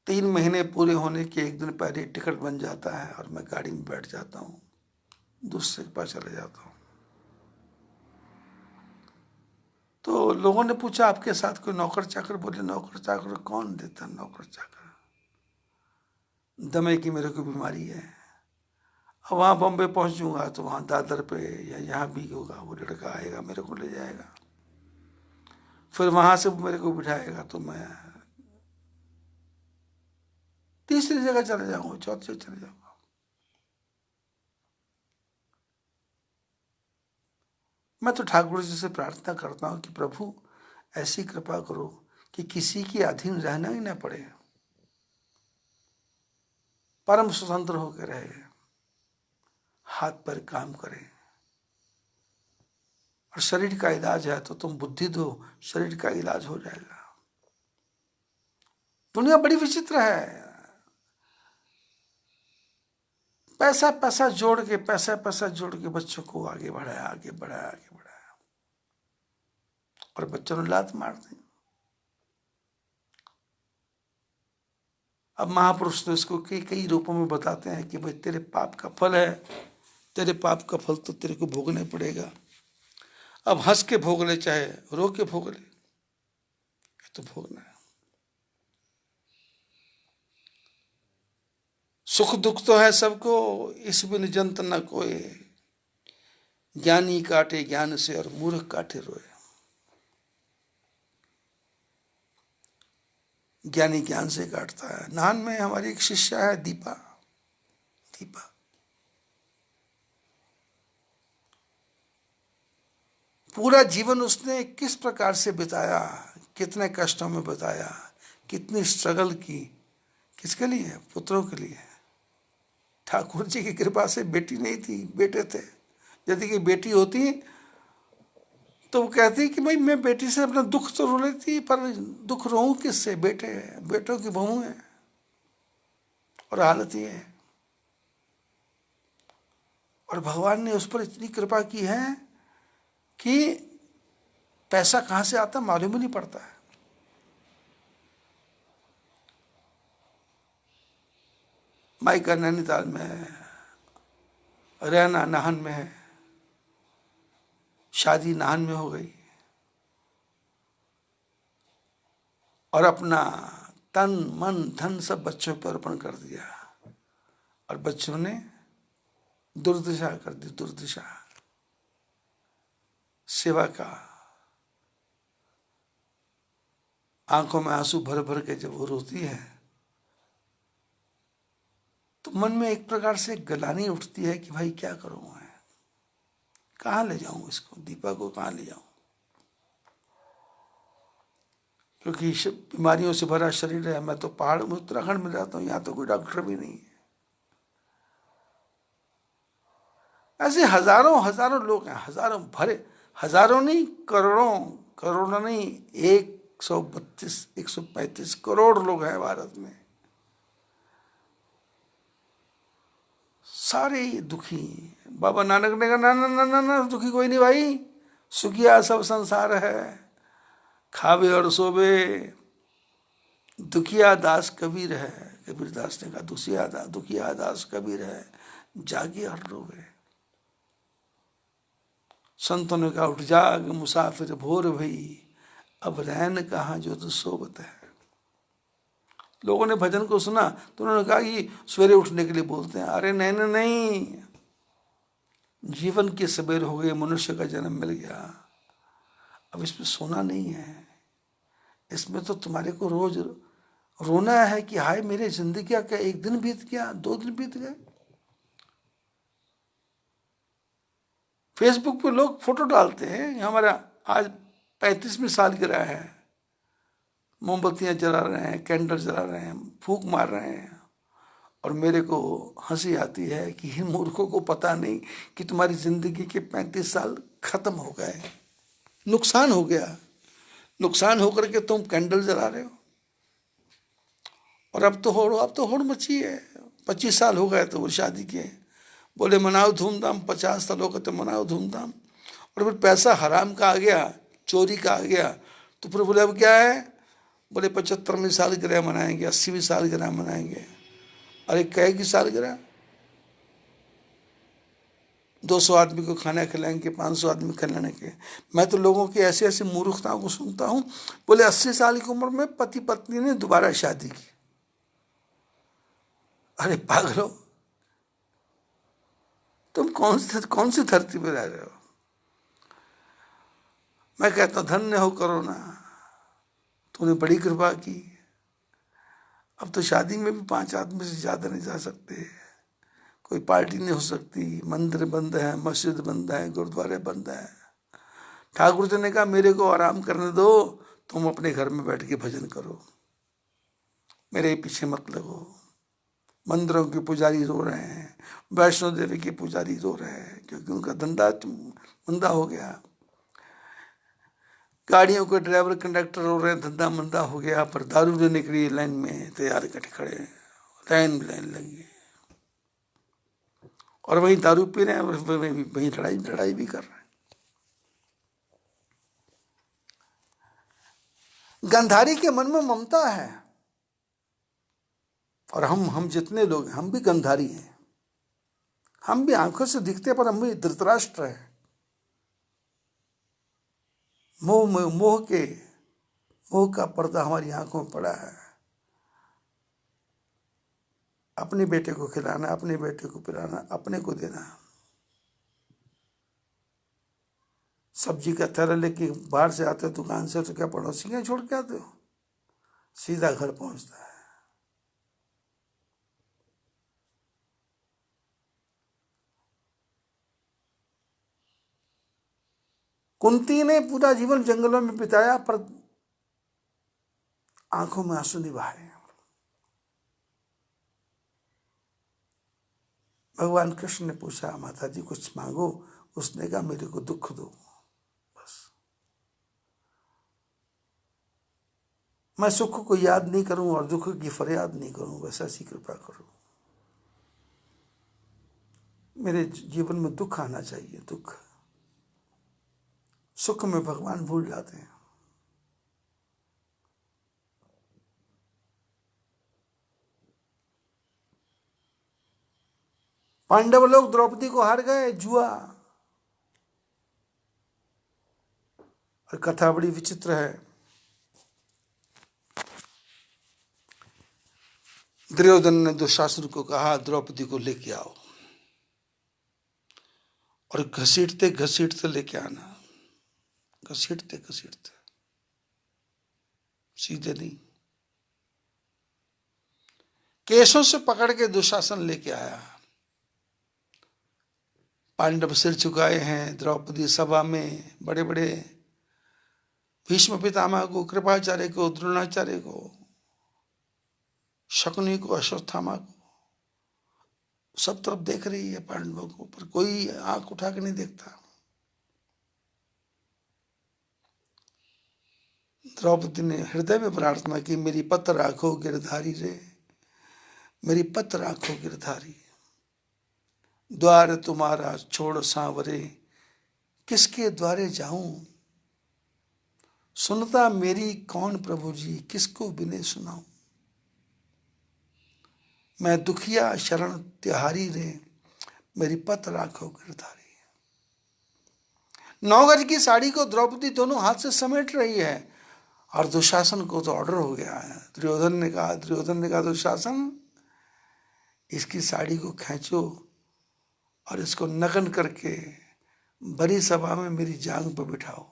3 महीने पूरे होने के एक दिन पहले टिकट बन जाता है और मैं गाड़ी में बैठ जाता हूँ, दूसरे के पास चले जाता हूँ। तो लोगों ने पूछा आपके साथ कोई नौकर चाकर? बोले नौकर चाकर कौन देता? नौकर चाकर दमे की मेरे को बीमारी है। अब वहाँ बम्बई पहुँचूंगा तो वहाँ दादर पे या यहाँ भी होगा, वो लड़का आएगा मेरे को ले जाएगा, फिर वहाँ से मेरे को बिठाएगा तो मैं तीसरी जगह चले जाऊंगा, चौथी जगह चले जाऊंगा। मैं तो ठाकुर जी से प्रार्थना करता हूँ कि प्रभु ऐसी कृपा करो कि किसी के अधीन रहना ही ना पड़े, परम स्वतंत्र होकर रहे, हाथ पर काम करे। और शरीर का इलाज है तो तुम बुद्धि दो, शरीर का इलाज हो जाएगा। दुनिया बड़ी विचित्र है। पैसा पैसा जोड़ के, पैसा पैसा जोड़ के बच्चों को आगे बढ़ाया, आगे बढ़ाया, आगे बढ़ाया, और बच्चों ने लात मार दी। अब महापुरुष ने इसको कई रूपों में बताते हैं कि भाई तेरे पाप का फल है, तेरे पाप का फल तो तेरे को भोगना पड़ेगा। अब हंस के भोग ले, चाहे रो के भोग ले, तो भोगना है। सुख दुख तो है सबको, इस बिन जंत न कोई, ज्ञानी काटे ज्ञान से और मूर्ख काटे रोए। ज्ञानी ज्ञान से काटता है। नान में हमारी एक शिष्या है दीपा। दीपा पूरा जीवन उसने किस प्रकार से बिताया, कितने कष्टों में बिताया, कितनी स्ट्रगल की, किसके लिए? पुत्रों के लिए। ठाकुर जी की कृपा से बेटी नहीं थी, बेटे थे। यदि कि बेटी होती तो वो कहती कि भाई मैं बेटी से अपना दुख तो रो लेती, पर दुख रोऊं किससे? बेटे, बेटों की बहू है। और हालत ये है। और भगवान ने उस पर इतनी कृपा की है कि पैसा कहां से आता मालूम ही नहीं पड़ता है। माइका नैनीताल में है, रहना नाहन में है, शादी नाहन में हो गई, और अपना तन मन धन सब बच्चों पर अर्पण कर दिया, और बच्चों ने दुर्दशा कर दी, दुर्दशा। सेवा का आंखों में आंसू भर भर के जब वो रोती है तो मन में एक प्रकार से गलानी उठती है कि भाई क्या करूं मैं, कहाँ ले जाऊं इसको, दीपा को कहाँ ले जाऊं? क्योंकि बीमारियों से भरा शरीर है। मैं तो पहाड़ में, उत्तराखंड में रहता हूँ, यहाँ तो कोई डॉक्टर भी नहीं है। ऐसे हजारों हजारों लोग हैं, हजारों भरे, हजारों नहीं, करोड़ों, करोड़ों नहीं, 132 135 करोड़ लोग हैं भारत में। सारे दुखी। बाबा नानक ने कहा ना ना ना ना ना, दुखी कोई नहीं भाई, सुखिया सब संसार है, खावे और सोवे, दुखिया दास कबीर है। कबीर दास ने कहा दुखिया दास कबीर है, जागे और रोवे। संतों ने कहा उठ जाग मुसाफिर भोर भई, अब रैन कहाँ जो तो सोबत है। लोगों ने भजन को सुना तो उन्होंने कहा कि सवेरे उठने के लिए बोलते हैं। अरे नहीं नहीं नहीं, जीवन की सवेर हो गई, मनुष्य का जन्म मिल गया, अब इसमें सोना नहीं है। इसमें तो तुम्हारे को रोज रोना है कि हाय मेरे जिंदगी का एक दिन बीत गया, 2 दिन बीत गए। फेसबुक पे लोग फोटो डालते हैं, हमारा आज 35वीं सालगिरह है, मोमबत्तियां जला रहे हैं, कैंडल जला रहे हैं, फूंक मार रहे हैं, और मेरे को हंसी आती है कि इन मूर्खों को पता नहीं कि तुम्हारी जिंदगी के 35 साल खत्म हो गए, नुकसान हो गया। नुकसान होकर के तुम कैंडल जला रहे हो, और अब तो होड़ मची है। 25 साल हो गए तो वो शादी के, बोले मनाओ धूमधाम, 50 साल हो गए तो मनाओ धूमधाम, और फिर पैसा हराम का आ गया, चोरी का आ गया, तो फिर बोले अब क्या है, बोले 75वीं सालगिरह मनाएंगे, 80वीं सालगिरह मनाएंगे। अरे कहे की सालगिरह, 200 आदमी को खाना खिलाएंगे, 500 आदमी खिलाने के। मैं तो लोगों की ऐसी ऐसी मूर्खताओं को सुनता हूँ, बोले 80 साल की उम्र में पति पत्नी ने दोबारा शादी की। अरे पागलो, तुम कौन सी धरती पे रह रहे हो। मैं कहता हूं धन्य हो कोरोना, तूने बड़ी कृपा की। अब तो शादी में भी 5 आदमी से ज्यादा नहीं जा सकते, कोई पार्टी नहीं हो सकती, मंदिर बंद है, मस्जिद बंद है, गुरुद्वारे बंद है। ठाकुर जी ने कहा मेरे को आराम करने दो, तुम अपने घर में बैठ के भजन करो, मेरे पीछे मत लगो। मंदिरों के पुजारी रो रहे हैं, वैष्णो देवी के पुजारी रो रहे हैं, क्योंकि उनका धंधा मंदा हो गया। गाड़ियों के ड्राइवर कंडक्टर रो रहे हैं, धंधा मंदा हो गया। पर दारू लेने के लिए लाइन में तैयार कट खड़े, लाइन लगी, और वहीं दारू पी रहे हैं, वहीं लड़ाई भी कर रहे हैं। गंधारी के मन में ममता है, और हम जितने लोग हैं, हम भी गंधारी हैं। हम भी आंखों से दिखते, पर हम भी धृतराष्ट्र हैं। मोह का पर्दा हमारी आंखों में पड़ा है। अपने बेटे को खिलाना, अपने बेटे को पिलाना, अपने को देना। सब्जी का थैला लेके बाहर से आते हो दुकान से, तो क्या पड़ोसी के छोड़ के आते हो, सीधा घर पहुंचता है। कुंती ने पूरा जीवन जंगलों में बिताया, पर आंखों में आंसू नहीं बहाए। भगवान कृष्ण ने पूछा माता जी कुछ मांगो, उसने कहा मेरे को दुख दो, बस। मैं सुख को याद नहीं करूं और दुख की फरियाद नहीं करूं, बस ऐसी कृपा करो। मेरे जीवन में दुख आना चाहिए, दुख। सुख में भगवान भूल जाते हैं। पांडव लोग द्रौपदी को हार गए, जुआ। और कथा बड़ी विचित्र है। दुर्योधन ने दुशासन को कहा द्रौपदी को लेके आओ, और घसीटते घसीटते लेके आना, घसीटते घसीटते, सीधे नहीं, केशों से पकड़ के दुशासन लेके आया। पांडव सिर झुकाए हैं, द्रौपदी सभा में बड़े बड़े भीष्म पितामह को, कृपाचार्य को, द्रोणाचार्य को, शकुनी को, अश्वत्थामा को, सब तरफ देख रही है पांडवों को, पर कोई आंख उठा के नहीं देखता। द्रौपदी ने हृदय में प्रार्थना की, मेरी पत राखो गिरधारी रे, मेरी पत राखो गिरधारी। द्वार तुम्हारा छोड़ सांवरे, किसके द्वारे जाऊं, सुनता मेरी कौन प्रभु जी, किसको बिने सुनाऊं। मैं दुखिया शरण तिहारी रे, मेरी पत राखो गिरधारी। 9 गज की साड़ी को द्रौपदी दोनों हाथ से समेट रही है, और दुशासन को तो ऑर्डर हो गया है। दुर्योधन ने कहा दुशासन, इसकी साड़ी को खींचो और इसको नग्न करके बड़ी सभा में मेरी जांग पर बिठाओ।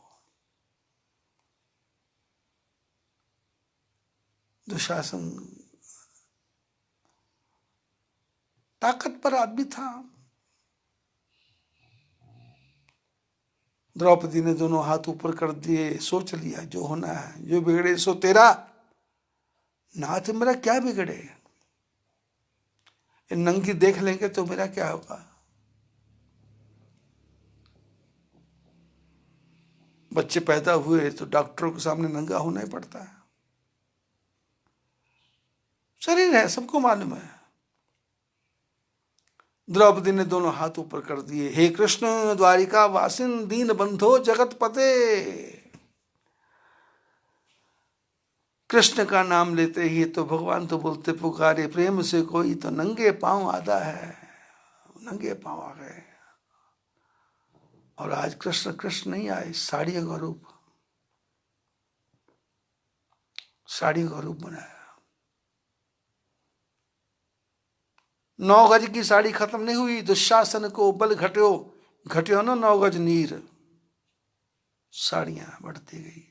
दुशासन ताकत पर आदमी था। द्रौपदी ने दोनों हाथ ऊपर कर दिए, सोच लिया जो होना है, जो बिगड़े सो तेरा, नाथ मेरा क्या बिगड़े, नंगी देख लेंगे तो मेरा क्या होगा। बच्चे पैदा हुए तो डॉक्टरों के सामने नंगा होना ही पड़ता है, शरीर है, सबको मालूम है। द्रौपदी ने दोनों हाथ ऊपर कर दिए, हे कृष्ण द्वारिका वासिन दीन बंधो जगत पते। कृष्ण का नाम लेते ही तो भगवान तो बोलते पुकारे प्रेम से कोई, तो नंगे पांव आधा है, नंगे पांव आ गए। और आज कृष्ण कृष्ण नहीं आए, साड़ियों का रूप, साड़ियों का रूप बनाया। 9 गज की साड़ी खत्म नहीं हुई, दुशासन को बल घट्यो, घट्यो ना 9 गज नीर, साड़ियां बढ़ती गई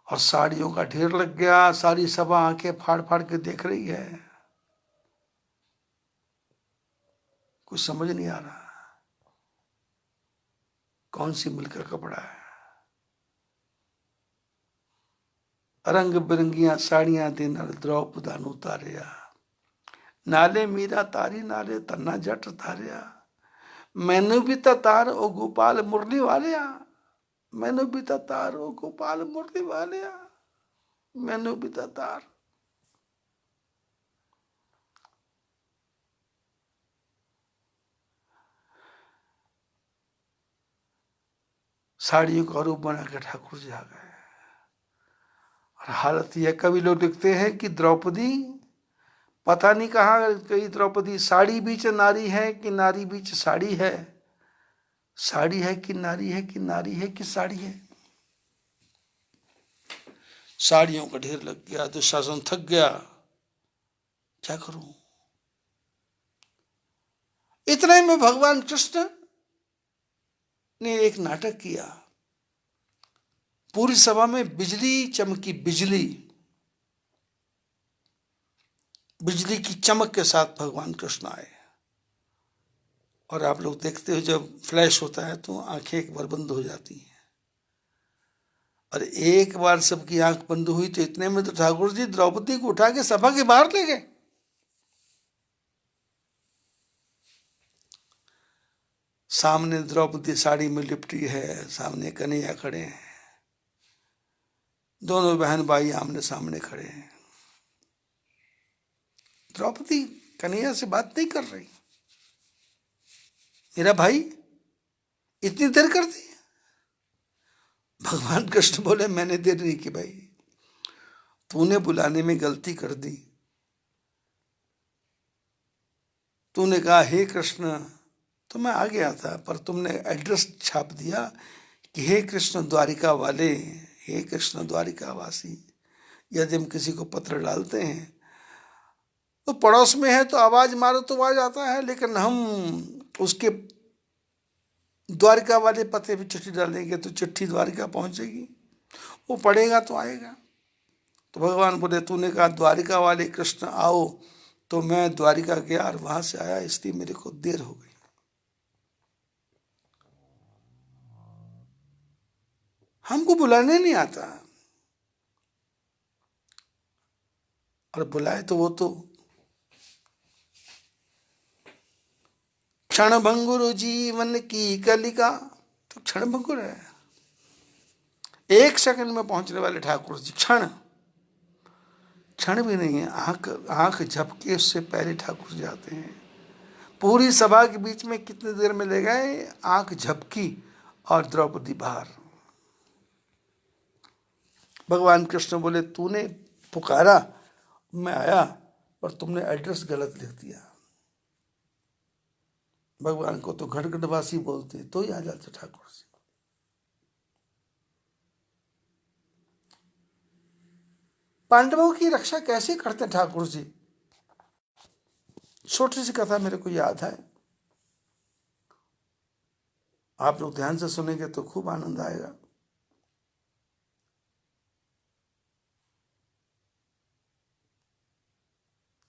और साड़ियों का ढेर लग गया। सारी सभा आंखें फाड़ फाड़ के देख रही है, कुछ समझ नहीं आ रहा कौन सी मिल का कपड़ा है। रंग बिरंगियां साड़ियां दे नर द्रौपदान उतारिया, नाले मीरा तारी नाले तन्ना जट तारिया, मैनू भी तार ओ गोपाल मुरली वालिया, मैनू भी तार ओ गोपाल मुरली वालिया, मैनू भी तार। साड़ियों का रूप बना के ठाकुर जी आ गए। और हालत यह, कवि लोग लिखते हैं कि द्रौपदी पता नहीं कहा कहीं, द्रौपदी साड़ी बीच नारी है कि नारी बीच साड़ी है, साड़ी है कि नारी है कि नारी है कि साड़ी है। साड़ियों का ढेर लग गया, दुशासन थक गया, क्या करूं। इतने में भगवान कृष्ण ने एक नाटक किया, पूरी सभा में बिजली चमकी, बिजली, बिजली की चमक के साथ भगवान कृष्ण आए। और आप लोग देखते हो जब फ्लैश होता है तो आंखें एक बार बंद हो जाती हैं, और एक बार सबकी आंख बंद हुई तो इतने में तो ठाकुर जी द्रौपदी को उठा के सभा के बाहर ले गए। सामने द्रौपदी साड़ी में लिपटी है, सामने कन्हैया खड़े हैं, दोनों बहन भाई आमने सामने खड़े हैं। द्रौपदी कन्हैया से बात नहीं कर रही, मेरा भाई इतनी देर कर दी। भगवान कृष्ण बोले मैंने देर नहीं की भाई, तूने बुलाने में गलती कर दी। तूने कहा हे कृष्ण, तो मैं आ गया था, पर तुमने एड्रेस छाप दिया कि हे कृष्ण द्वारिका वाले, हे कृष्ण द्वारिका वासी। यदि हम किसी को पत्र डालते हैं तो पड़ोस में है तो आवाज मारो तो आवाज आता है, लेकिन हम उसके द्वारिका वाले पते पे चिट्ठी डालेंगे तो चिट्ठी द्वारिका पहुंचेगी, वो पढ़ेगा तो आएगा। तो भगवान बोले तूने कहा द्वारिका वाले कृष्ण आओ, तो मैं द्वारिका गया और वहां से आया, इसलिए मेरे को देर हो गई। हमको बुलाने नहीं आता, और बुलाए तो वो तो क्षण भंगुर जीवन की कलिका, तो क्षण भंगुर है, 1 सेकंड में पहुंचने वाले ठाकुर जी, क्षण क्षण भी नहीं है, आंख आंख झपके उससे पहले ठाकुर जी आते हैं। पूरी सभा के बीच में कितनी देर में ले गए, आंख झपकी और द्रौपदी बाहर। भगवान कृष्ण बोले तूने पुकारा, मैं आया, पर तुमने एड्रेस गलत लिख दिया। भगवान को तो घटघटवासी बोलते, तो ही आ जाते ठाकुर जी। पांडवों की रक्षा कैसे करते ठाकुर जी, छोटी सी कथा मेरे को याद है, आप लोग ध्यान से सुनेंगे तो खूब आनंद आएगा।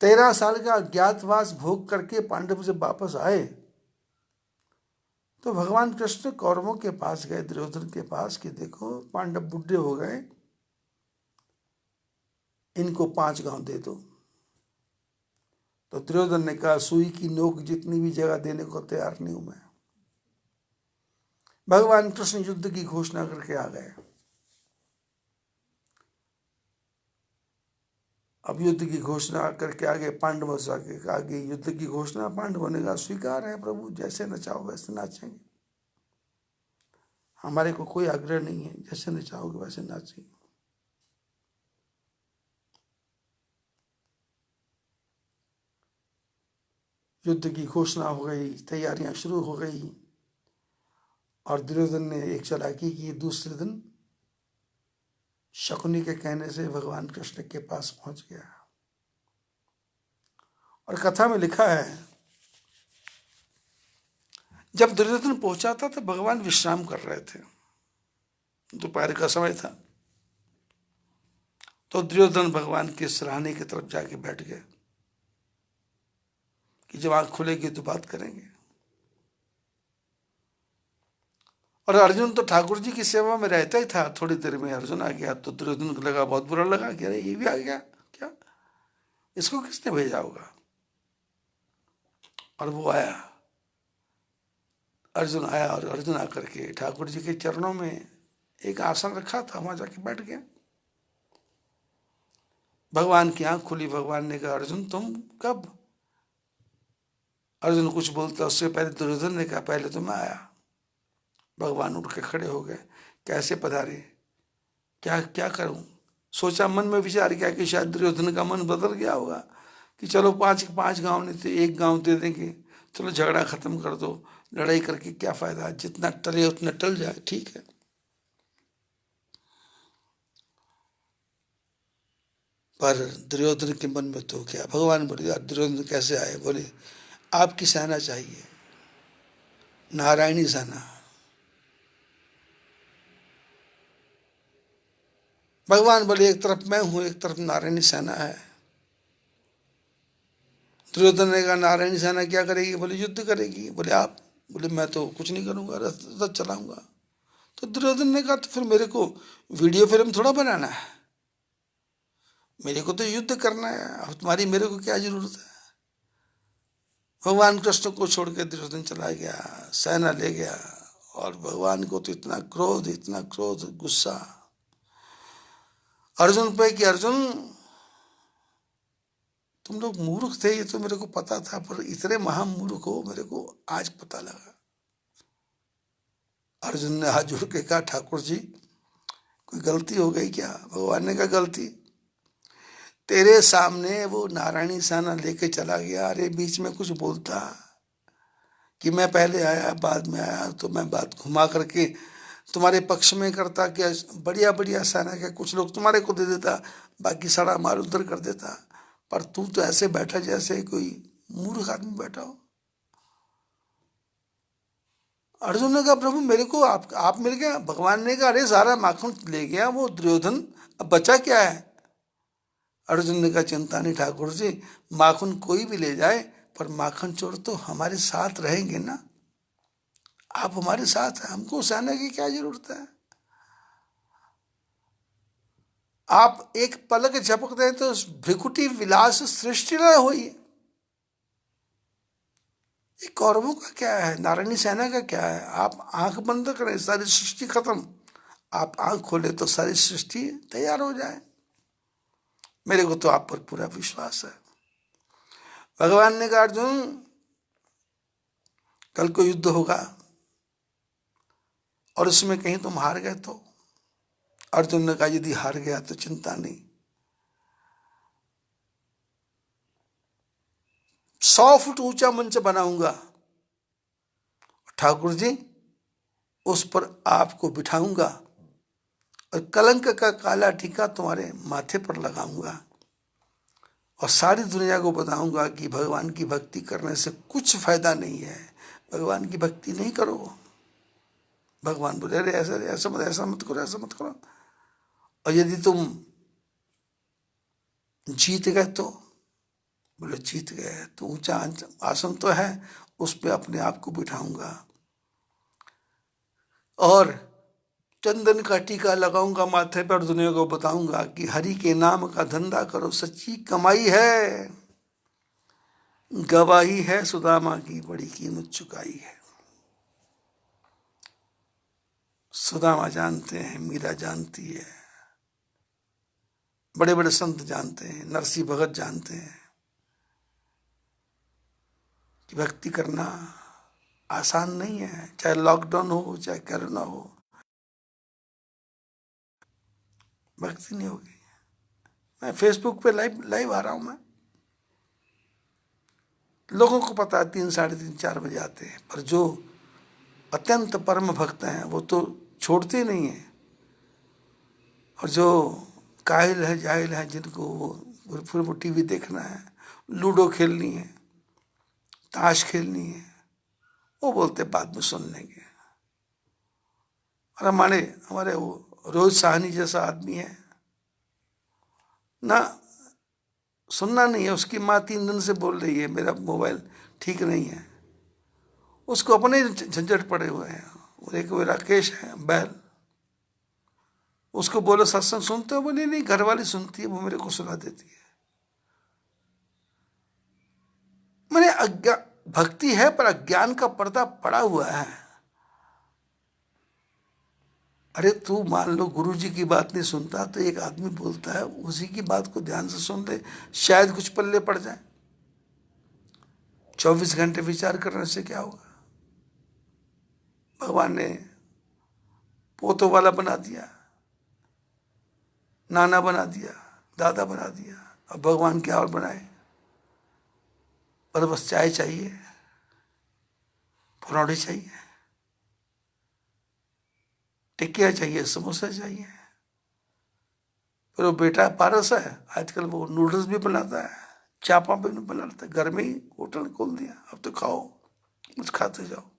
13 साल का अज्ञातवास भोग करके पांडव जब वापस आए तो भगवान कृष्ण कौरवों के पास गए, दुर्योधन के पास, कि देखो पांडव बुढ़े हो गए, इनको 5 गांव दे दो। तो दुर्योधन ने कहा, सुई की नोक जितनी भी जगह देने को तैयार नहीं हूं मैं। भगवान कृष्ण युद्ध की घोषणा करके आ गए। अब युद्ध की घोषणा करके आगे पांडवों से आगे युद्ध की घोषणा पांडवों ने कहा, स्वीकार है प्रभु, जैसे नचाओ वैसे नाचेंगे, हमारे को कोई आग्रह नहीं है, जैसे नचाओगे वैसे नाचेंगे। युद्ध की घोषणा हो गई, तैयारियां शुरू हो गई, और दुर्योधन ने एक चालाकी की। दूसरे दिन शकुनी के कहने से भगवान कृष्ण के पास पहुंच गया। और कथा में लिखा है, जब दुर्योधन पहुंचा था तो भगवान विश्राम कर रहे थे, दोपहर का समय था। तो दुर्योधन भगवान के सिरहाने की तरफ जाके बैठ गए कि जब आंख खुलेगी तो बात करेंगे। और अर्जुन तो ठाकुर जी की सेवा में रहता ही था। थोड़ी देर में अर्जुन आ गया तो दुर्योधन को लगा, बहुत बुरा लगा कि अरे ये भी आ गया क्या, इसको किसने भेजा होगा। और वो आया, अर्जुन आया, और अर्जुन आकर के ठाकुर जी के चरणों में एक आसन रखा था, वहां जाके बैठ गया। भगवान की आंख खुली, भगवान ने कहा, अर्जुन तुम कब। अर्जुन कुछ बोलता, उससे पहले दुर्योधन ने कहा, पहले तो मैं आया। भगवान उठ के खड़े हो गए, कैसे पधारे, क्या क्या करूं। सोचा, मन में विचार किया कि शायद दुर्योधन का मन बदल गया होगा कि चलो 5 गांव नहीं थे, 1 गांव दे देंगे, चलो झगड़ा खत्म कर दो, लड़ाई करके क्या फायदा, जितना टले उतना टल जाए, ठीक है। पर दुर्योधन के मन में तो क्या। भगवान बोले, यार दुर्योधन कैसे आए, बोले आपकी सेना चाहिए, नारायणी सेना। भगवान बोले, एक तरफ मैं हूं, एक तरफ नारायणी सेना है। दुर्योधन ने कहा, नारायणी सेना क्या करेगी, बोले युद्ध करेगी। बोले आप, बोले मैं तो कुछ नहीं करूंगा, रथ चलाऊंगा। तो दुर्योधन ने कहा, तो फिर मेरे को वीडियो फिल्म थोड़ा बनाना है, मेरे को तो युद्ध करना है, अब तुम्हारी मेरे को क्या जरूरत है। भगवान कृष्ण को छोड़ के दुर्योधन चला गया, सेना ले गया। और भगवान को तो इतना क्रोध, इतना क्रोध, गुस्सा अर्जुन पे कि अर्जुन तुम लोग मूर्ख थे, ये तो मेरे को पता था, पर इतने महामूर्ख हो मेरे को आज पता लगा। अर्जुन ने हाथ जोड़ के कहा, ठाकुर जी कोई गलती हो गई क्या। भगवान ने कहा, गलती, तेरे सामने वो नारायणी सेना लेके चला गया, अरे बीच में कुछ बोलता कि मैं पहले आया बाद में आया, तो मैं बात घुमा करके तुम्हारे पक्ष में करता, क्या बढ़िया बढ़िया सेना के कुछ लोग तुम्हारे को दे देता, बाकी सारा माल उधर कर देता। पर तू तो ऐसे बैठा जैसे कोई मूर्ख आदमी बैठा हो। अर्जुन ने कहा, प्रभु मेरे को आप मिल गया। भगवान ने कहा, अरे सारा माखन ले गया वो दुर्योधन, अब बचा क्या है। अर्जुन ने कहा, चिंता नहीं ठाकुर जी, माखन कोई भी ले जाए, पर माखन चोर तो हमारे साथ रहेंगे ना, आप हमारे साथ हैं, हमको सेना की क्या जरूरत है। आप एक पलक झपक दें तो भ्रिकुटी विलास सृष्टि न हुई। ये कौरवों का क्या है, नारायणी सेना का क्या है। आप आंख बंद करें, सारी सृष्टि खत्म, आप आंख खोले तो सारी सृष्टि तैयार हो जाए। मेरे को तो आप पर पूरा विश्वास है। भगवान ने कहा, अर्जुन कल को युद्ध होगा और इसमें कहीं तुम हार गए तो। अर्जुन ने कहा, यदि हार गया तो चिंता नहीं, 100 फुट ऊंचा मंच बनाऊंगा, ठाकुर जी उस पर आपको बिठाऊंगा और कलंक का काला टीका तुम्हारे माथे पर लगाऊंगा और सारी दुनिया को बताऊंगा कि भगवान की भक्ति करने से कुछ फायदा नहीं है, भगवान की भक्ति नहीं करो। भगवान बोले, अरे ऐसा मत करो, ऐसा मत करो। और यदि तुम जीत गए तो। बोले जीत गए। तो ऊंचा आसन तो है, उस पे अपने आप को बिठाऊंगा और चंदन का टीका लगाऊंगा माथे पर, दुनिया को बताऊंगा कि हरि के नाम का धंधा करो, सच्ची कमाई है, गवाही है सुदामा की, बड़ी कीमत चुकाई है। सुदामा जानते हैं, मीरा जानती है, बड़े बड़े संत जानते हैं, नरसिंह भगत जानते हैं कि भक्ति करना आसान नहीं है। चाहे लॉकडाउन हो, चाहे कोरोना हो, भक्ति नहीं होगी। मैं फेसबुक पे लाइव लाइव आ रहा हूं। मैं, लोगों को पता है 3, साढ़े 3, 4 बजे आते हैं, पर जो अत्यंत परम भक्त हैं वो तो छोड़ते नहीं हैं। और जो काहिल है, जाहिल है, जिनको फिर वो टीवी देखना है, लूडो खेलनी है, ताश खेलनी है, वो बोलते बाद में सुन लेंगे। और हमारे वो रोहित साहनी जैसा आदमी है ना, सुनना नहीं है। उसकी माँ 3 दिन से बोल रही है मेरा मोबाइल ठीक नहीं है, उसको अपने झंझट पड़े हुए हैं। और एक वो राकेश है बैल, उसको बोलो सत्संग सुनते हो, बोले नहीं, घर वाली सुनती है, वो मेरे को सुना देती है। मैंने भक्ति है पर अज्ञान का पर्दा पड़ा हुआ है। अरे तू मान लो गुरु जी की बात नहीं सुनता, तो एक आदमी बोलता है, उसी की बात को ध्यान से सुन ले, शायद कुछ पल्ले पड़ जाए। 24 घंटे विचार करने से क्या होगा? भगवान ने पोतों वाला बना दिया, नाना बना दिया, दादा बना दिया, अब भगवान क्या और बनाए? पर बस चाय चाहिए, परौठी चाहिए, टिक्किया चाहिए, समोसा चाहिए। पर वो बेटा पारस है, आजकल वो नूडल्स भी बनाता है, चापा भी बनाता है, घर में ही होटल खोल दिया, अब तो खाओ, कुछ खाते जाओ।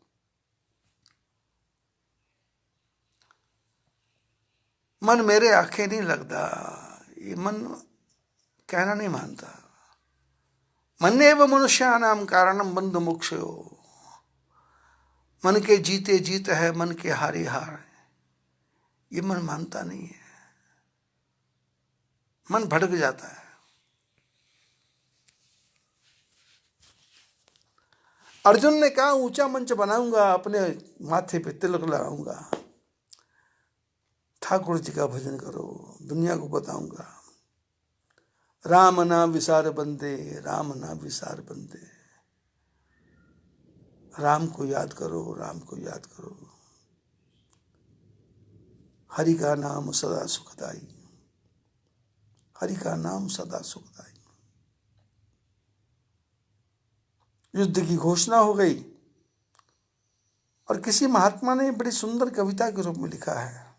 मन मेरे आंखें नहीं लगता, ये मन कहना नहीं मानता। मन्नेव मनुष्यानाम कारणम बंधु मोक्षयो, मन के जीते जीत है, मन के हारे हार। ये मन मानता नहीं है, मन भटक जाता है। अर्जुन ने कहा ऊंचा मंच बनाऊंगा, अपने माथे पे तिलक लगाऊंगा, ठाकुर जी का भजन करो, दुनिया को बताऊंगा, राम ना विसार बंदे, राम ना विसार बंदे, राम को याद करो, राम को याद करो, हरि का नाम सदा सुखदाई, हरि का नाम सदा सुखदाई। युद्ध की घोषणा हो गई और किसी महात्मा ने बड़ी सुंदर कविता के रूप में लिखा है,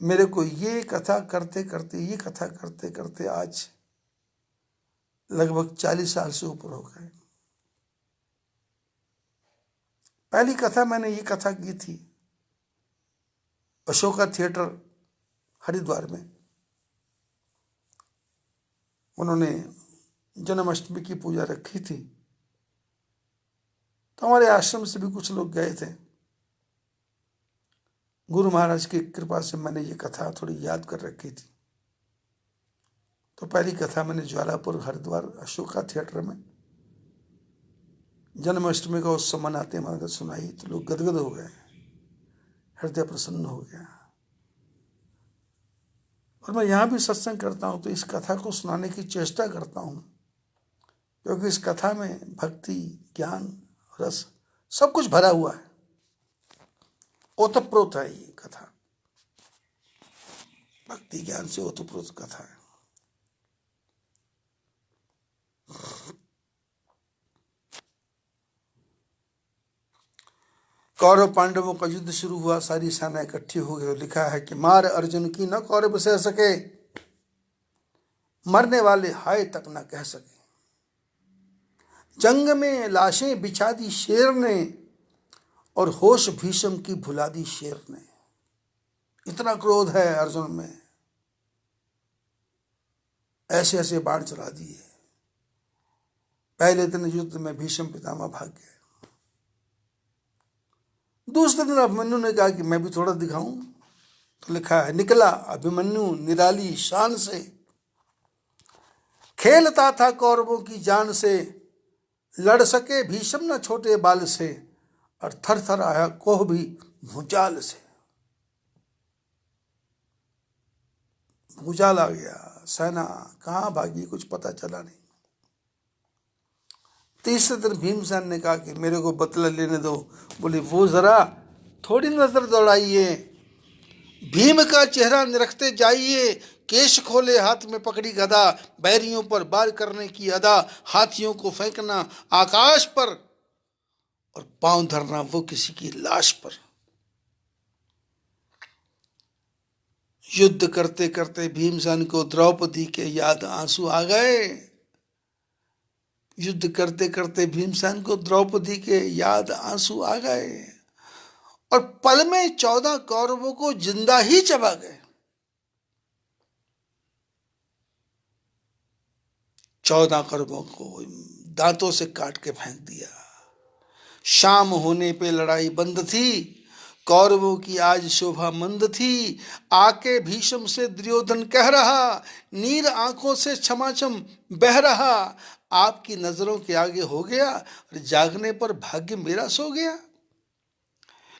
मेरे को ये कथा करते करते आज लगभग 40 साल से ऊपर हो गए। पहली कथा मैंने ये कथा की थी अशोका थिएटर हरिद्वार में। उन्होंने जन्माष्टमी की पूजा रखी थी, तो हमारे आश्रम से भी कुछ लोग गए थे। गुरु महाराज की कृपा से मैंने ये कथा थोड़ी याद कर रखी थी। तो पहली कथा मैंने ज्वालापुर हरिद्वार अशोका थिएटर में जन्माष्टमी का उत्सव मनाते मनाते सुनाई, तो लोग गदगद हो गए, हृदय प्रसन्न हो गया। और मैं यहाँ भी सत्संग करता हूँ तो इस कथा को सुनाने की चेष्टा करता हूँ, क्योंकि इस कथा में भक्ति, ज्ञान, रस सब कुछ भरा हुआ है, ओतप्रोत है ये कथा, भक्ति ज्ञान से ओतप्रोत कथा है। कौरव पांडवों का युद्ध शुरू हुआ, सारी सेना इकट्ठी हो गई। लिखा है कि मार अर्जुन की न कौरव सह सके, मरने वाले हाय तक न कह सके। जंग में लाशें बिछा दी शेर ने, और होश भीष्म की भुला दी शेर ने। इतना क्रोध है अर्जुन में। ऐसे ऐसे बाण चला दिए। पहले दिन युद्ध में भीष्म पितामह भाग गए। दूसरे दिन अभिमन्यु ने कहा कि मैं भी थोड़ा दिखाऊं। तो लिखा है, निकला अभिमन्यु निराली शान से, खेलता था कौरवों की जान से, लड़ सके भीष्म न छोटे बाल से, और थर थर आया कोह भी भूचाल से। भूचाल आ गया, सेना कहां भागी कुछ पता चला नहीं। तीसरे दिन भीमसेन ने कहा कि मेरे को बदला लेने दो। बोले वो जरा थोड़ी नजर दौड़ाइए, भीम का चेहरा निरखते जाइए, केश खोले हाथ में पकड़ी गदा, बैरियों पर वार करने की अदा, हाथियों को फेंकना आकाश पर और पांव धरना वो किसी की लाश पर। युद्ध करते करते भीमसेन को द्रौपदी के याद आंसू आ गए। युद्ध करते करते भीमसेन को द्रौपदी के याद आंसू आ गए और पल में 14 कौरवों को जिंदा ही चबा गए। 14 कौरवों को दांतों से काट के फेंक दिया। शाम होने पे लड़ाई बंद थी, कौरवों की आज शोभा मंद थी। आके भीष्म से दुर्योधन कह रहा, नीर आंखों से छमाछम बह रहा, आपकी नजरों के आगे हो गया और जागने पर भाग्य मेरा सो गया।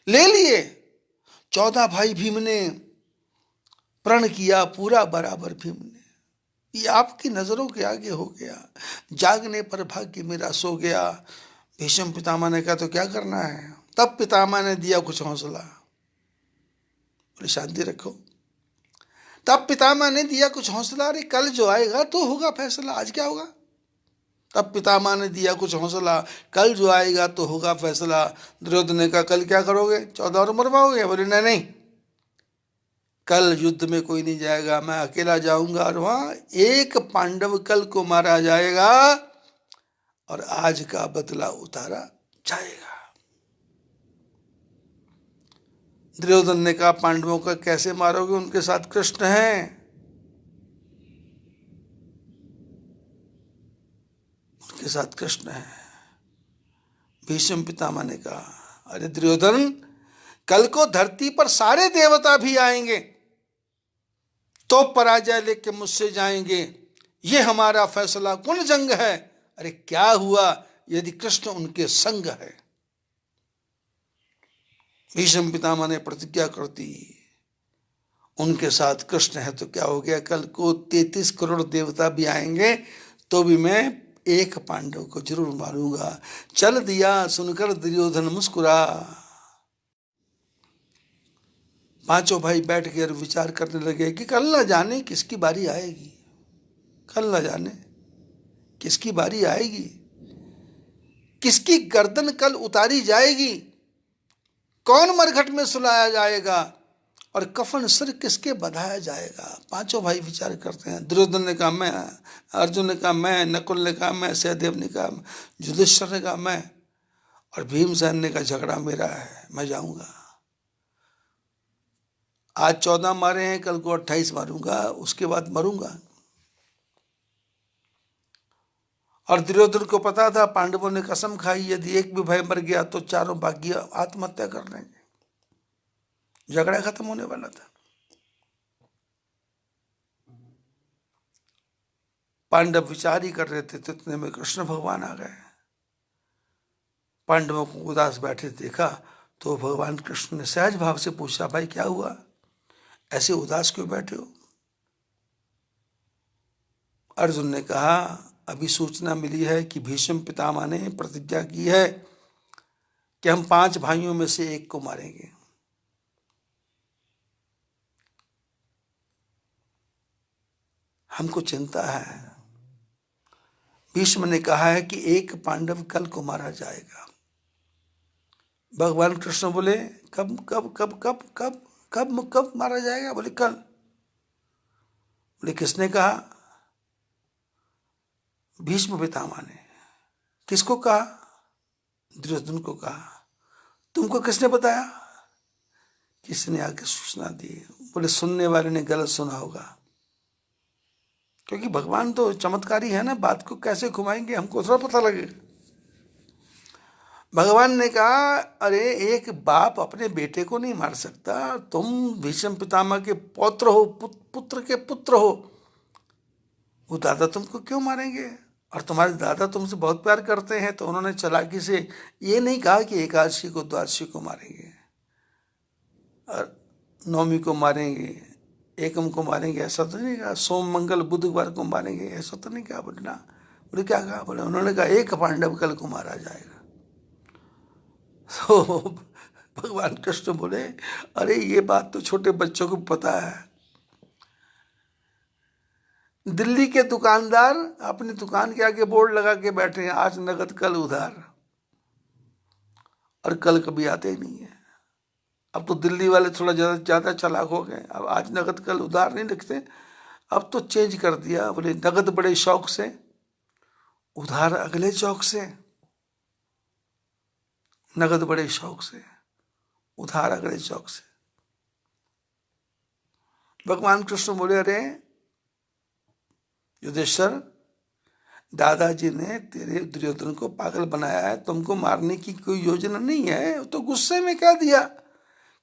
ले लिए 14 भाई भीम ने, प्रण किया पूरा बराबर भीम ने, ये आपकी नजरों के आगे हो गया, जागने पर भाग्य मेरा सो गया। भीष्म पितामह ने कहा तो क्या करना है? तब पितामह ने दिया कुछ हौसला, बोले शांति रखो। तब पितामह ने दिया कुछ हौसला, अरे कल जो आएगा तो होगा फैसला, आज क्या होगा। तब पितामह ने दिया कुछ हौसला, कल जो आएगा तो होगा फैसला। दुर्योधन ने कहा कल क्या करोगे? 14 और मरवाओगे? बोले नहीं नहीं, कल युद्ध में कोई नहीं जाएगा, मैं अकेला जाऊंगा और वहां एक पांडव कल को मारा जाएगा और आज का बदला उतारा जाएगा। दुर्योधन ने कहा पांडवों का कैसे मारोगे, उनके साथ कृष्ण हैं। उनके साथ कृष्ण है। भीष्म पितामह ने कहा अरे दुर्योधन, कल को धरती पर सारे देवता भी आएंगे तो पराजय लेके मुझसे जाएंगे, ये हमारा फैसला कुल जंग है। अरे क्या हुआ यदि कृष्ण उनके संग है? भीष्म पितामह ने प्रतिज्ञा कर दी, उनके साथ कृष्ण है तो क्या हो गया, कल को 33 करोड़ देवता भी आएंगे तो भी मैं एक पांडव को जरूर मारूंगा। चल दिया सुनकर दुर्योधन मुस्कुरा। पांचों भाई बैठ के विचार करने लगे कि कल ना जाने किसकी बारी आएगी, कल ना जाने किसकी बारी आएगी, किसकी गर्दन कल उतारी जाएगी, कौन मरघट में सुलाया जाएगा और कफन सिर किसके बंधाया जाएगा। पांचों भाई विचार करते हैं। दुर्योधन ने कहा मैं, अर्जुन ने कहा मैं, नकुल ने कहा मैं, सहदेव ने कहा, युधिष्ठिर ने कहा मैं, और भीमसेन ने कहा झगड़ा मेरा है, मैं जाऊंगा। आज 14 मारे हैं, कल को 28 मारूंगा, उसके बाद मरूंगा। और दुर्योधन को पता था, पांडवों ने कसम खाई यदि एक भी भाई मर गया तो चारों भाग्य आत्महत्या कर लेंगे, झगड़ा खत्म होने वाला था। पांडव विचार ही कर रहे थे तो इतने में कृष्ण भगवान आ गए। पांडवों को उदास बैठे देखा तो भगवान कृष्ण ने सहज भाव से पूछा, भाई क्या हुआ, ऐसे उदास क्यों बैठे हो? अर्जुन ने कहा अभी सूचना मिली है कि भीष्म पितामह ने प्रतिज्ञा की है कि हम 5 भाइयों में से एक को मारेंगे। हमको चिंता है। भीष्म ने कहा है कि एक पांडव कल को मारा जाएगा। भगवान कृष्ण बोले कब कब कब कब कब कब कब मारा जाएगा? बोले कल। बोले किसने कहा? भीष्म पितामह ने। किसको कहा? दुर्योधन को कहा। तुमको किसने बताया? किसने आके सूचना दी। बोले सुनने वाले ने गलत सुना होगा। क्योंकि भगवान तो चमत्कारी है ना, बात को कैसे घुमाएंगे हमको थोड़ा पता लगे। भगवान ने कहा अरे एक बाप अपने बेटे को नहीं मार सकता, तुम भीष्म पितामह के पौत्र हो, पुत्र के पुत्र हो, वो दादा तुमको क्यों मारेंगे? और तुम्हारे दादा तुमसे बहुत प्यार करते हैं, तो उन्होंने चालाकी से ये नहीं कहा कि एकादशी को द्वादशी को मारेंगे और नवमी को मारेंगे, एकम को मारेंगे, ऐसा तो नहीं कहा। सोम मंगल बुधवार को मारेंगे, ऐसा तो नहीं कहा। बोले ना, बोले क्या कहा? बोले उन्होंने कहा एक पांडव कल को मारा जाएगा। तो भगवान कृष्ण बोले अरे ये बात तो छोटे बच्चों को पता है। दिल्ली के दुकानदार अपनी दुकान के आगे बोर्ड लगा के बैठे हैं, आज नगद कल उधार, और कल कभी आते ही नहीं है। अब तो दिल्ली वाले थोड़ा ज़्यादा चालाक हो गए, अब आज नगद कल उधार नहीं लिखते, अब तो चेंज कर दिया। बोले नगद बड़े शौक से, उधार अगले चौक से। नगद बड़े शौक से, उधार अगले चौक से। भगवान कृष्ण बोले अरे युधिष्ठिर, दादाजी ने तेरे दुर्योधन को पागल बनाया है, तुमको मारने की कोई योजना नहीं है। वो तो गुस्से में कह दिया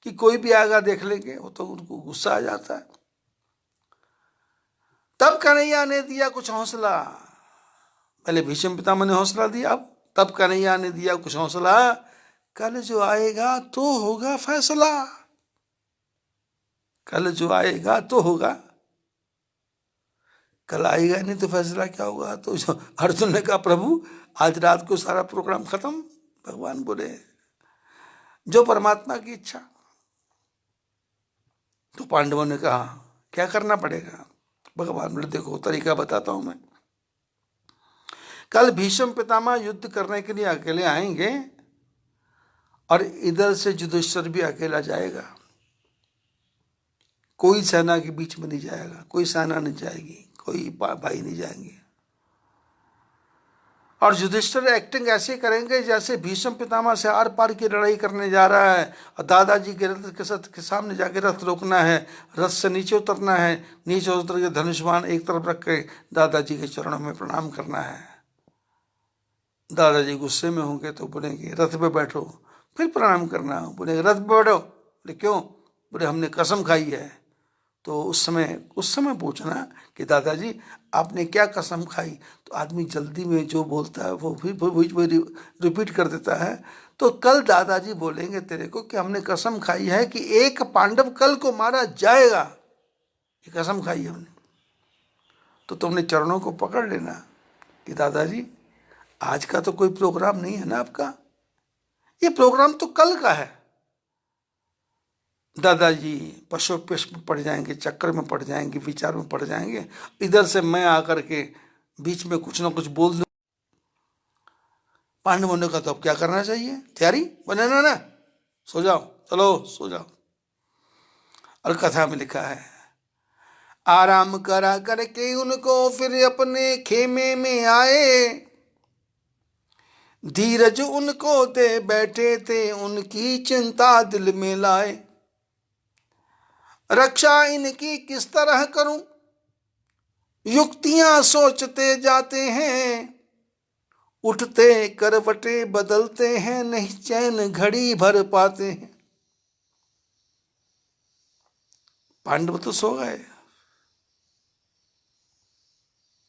कि कोई भी आएगा देख लेंगे, वो तो उनको गुस्सा आ जाता है। तब कन्हैया ने दिया कुछ हौसला। पहले भीष्म पितामह ने हौसला दिया, अब तब कन्हैया ने दिया कुछ हौसला। कल जो आएगा तो होगा फैसला, कल जो आएगा तो होगा। कल आएगा नहीं तो फैसला क्या होगा? तो अर्जुन ने कहा प्रभु आज रात को सारा प्रोग्राम खत्म। भगवान बोले जो परमात्मा की इच्छा। तो पांडवों ने कहा क्या करना पड़ेगा? भगवान बोले देखो तरीका बताता हूं मैं। कल भीष्म पितामह युद्ध करने के लिए अकेले आएंगे और इधर से युधिष्ठिर भी अकेला जाएगा, कोई सेना के बीच में नहीं जाएगा, कोई सेना नहीं जाएगी, कोई भाई नहीं जाएंगे। और युधिष्ठिर एक्टिंग ऐसे करेंगे जैसे भीष्म पितामह से आर पार की लड़ाई करने जा रहा है, और दादाजी के रथ के सामने जाके रथ रोकना है, रथ से नीचे उतरना है, नीचे उतर के धनुष्मान एक तरफ रख के दादाजी के चरणों में प्रणाम करना है। दादाजी गुस्से में होंगे तो बोलेंगे रथ पे बैठो, फिर प्रणाम करना। बोलेंगे रथ पे बैठो, बोले क्यों? बोले हमने कसम खाई है। तो उस समय पूछना कि दादाजी आपने क्या कसम खाई? तो आदमी जल्दी में जो बोलता है वो फिर रिपीट कर देता है। तो कल दादाजी बोलेंगे तेरे को कि हमने कसम खाई है कि एक पांडव कल को मारा जाएगा, ये कसम खाई है हमने। तो तुमने चरणों को पकड़ लेना कि दादाजी आज का तो कोई प्रोग्राम नहीं है ना आपका, ये प्रोग्राम तो कल का है। दादाजी पशुपेश में पड़ जाएंगे, चक्कर में पड़ जाएंगे, विचार में पड़ जाएंगे। इधर से मैं आकर के बीच में कुछ ना कुछ बोल दूं। पांडवों ने कहा तो अब क्या करना चाहिए? तैयारी बने ना, सो जाओ, चलो सो जाओ। और कथा में लिखा है आराम करा करके उनको फिर अपने खेमे में आए, धीरज उनको दे बैठे थे, उनकी चिंता दिल में लाए। रक्षा इनकी किस तरह करूं, युक्तियां सोचते जाते हैं, उठते करवटे बदलते हैं, नहीं चैन घड़ी भर पाते हैं। पांडव तो सो गए,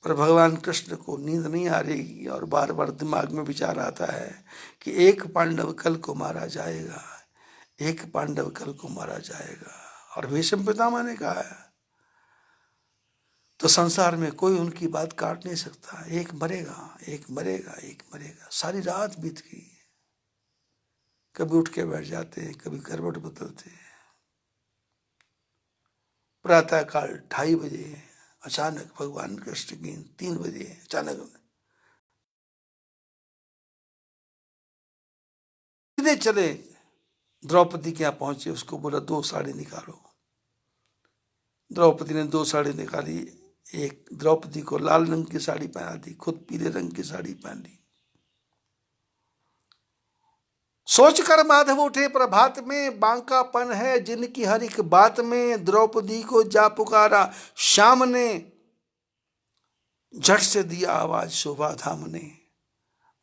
पर भगवान कृष्ण को नींद नहीं आ रही और बार बार दिमाग में विचार आता है कि एक पांडव कल को मारा जाएगा, एक पांडव कल को मारा जाएगा। और भीष्म पितामह ने कहा है तो संसार में कोई उनकी बात काट नहीं सकता, एक मरेगा, एक मरेगा, एक मरेगा। सारी रात बीत गई, कभी उठ के बैठ जाते हैं, कभी करवट बदलते हैं। प्रातः काल 2:30 बजे अचानक भगवान कृष्ण की 3 बजे अचानक सीधे चले द्रौपदी के यहाँ पहुंचे, उसको बोला 2 साड़ी निकालो। द्रौपदी ने 2 साड़ी निकाली, एक द्रौपदी को लाल रंग की साड़ी पहना दी, खुद पीले रंग की साड़ी पहन ली। सोचकर माधव उठे प्रभात में, बांकापन है जिनकी हर एक बात में, द्रौपदी को जा पुकारा श्याम ने, झट से दिया आवाज शोभा धाम ने,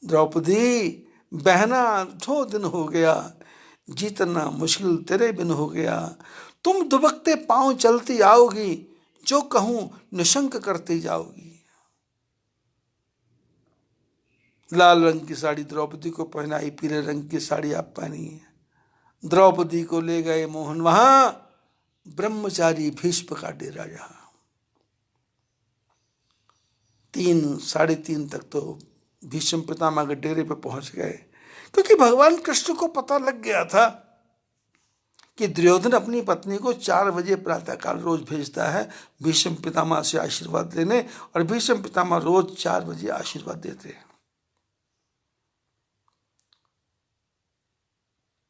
द्रौपदी बहना ठो दिन हो गया, जीतना मुश्किल तेरे बिन हो गया। तुम दुबकते पांव चलती आओगी, जो कहूं निशंक करती जाओगी। लाल रंग की साड़ी द्रौपदी को पहनाई, पीले रंग की साड़ी आप पहनी है। द्रौपदी को ले गए मोहन वहां, ब्रह्मचारी भीष्म का डेरा जहां। 3 साढ़े 3 तक तो भीष्म पितामह के डेरे पे पहुंच गए, क्योंकि भगवान कृष्ण को पता लग गया था कि दुर्योधन अपनी पत्नी को 4 बजे प्रातःकाल रोज भेजता है भीष्म पितामह से आशीर्वाद लेने, और भीष्म पितामह रोज 4 बजे आशीर्वाद देते हैं।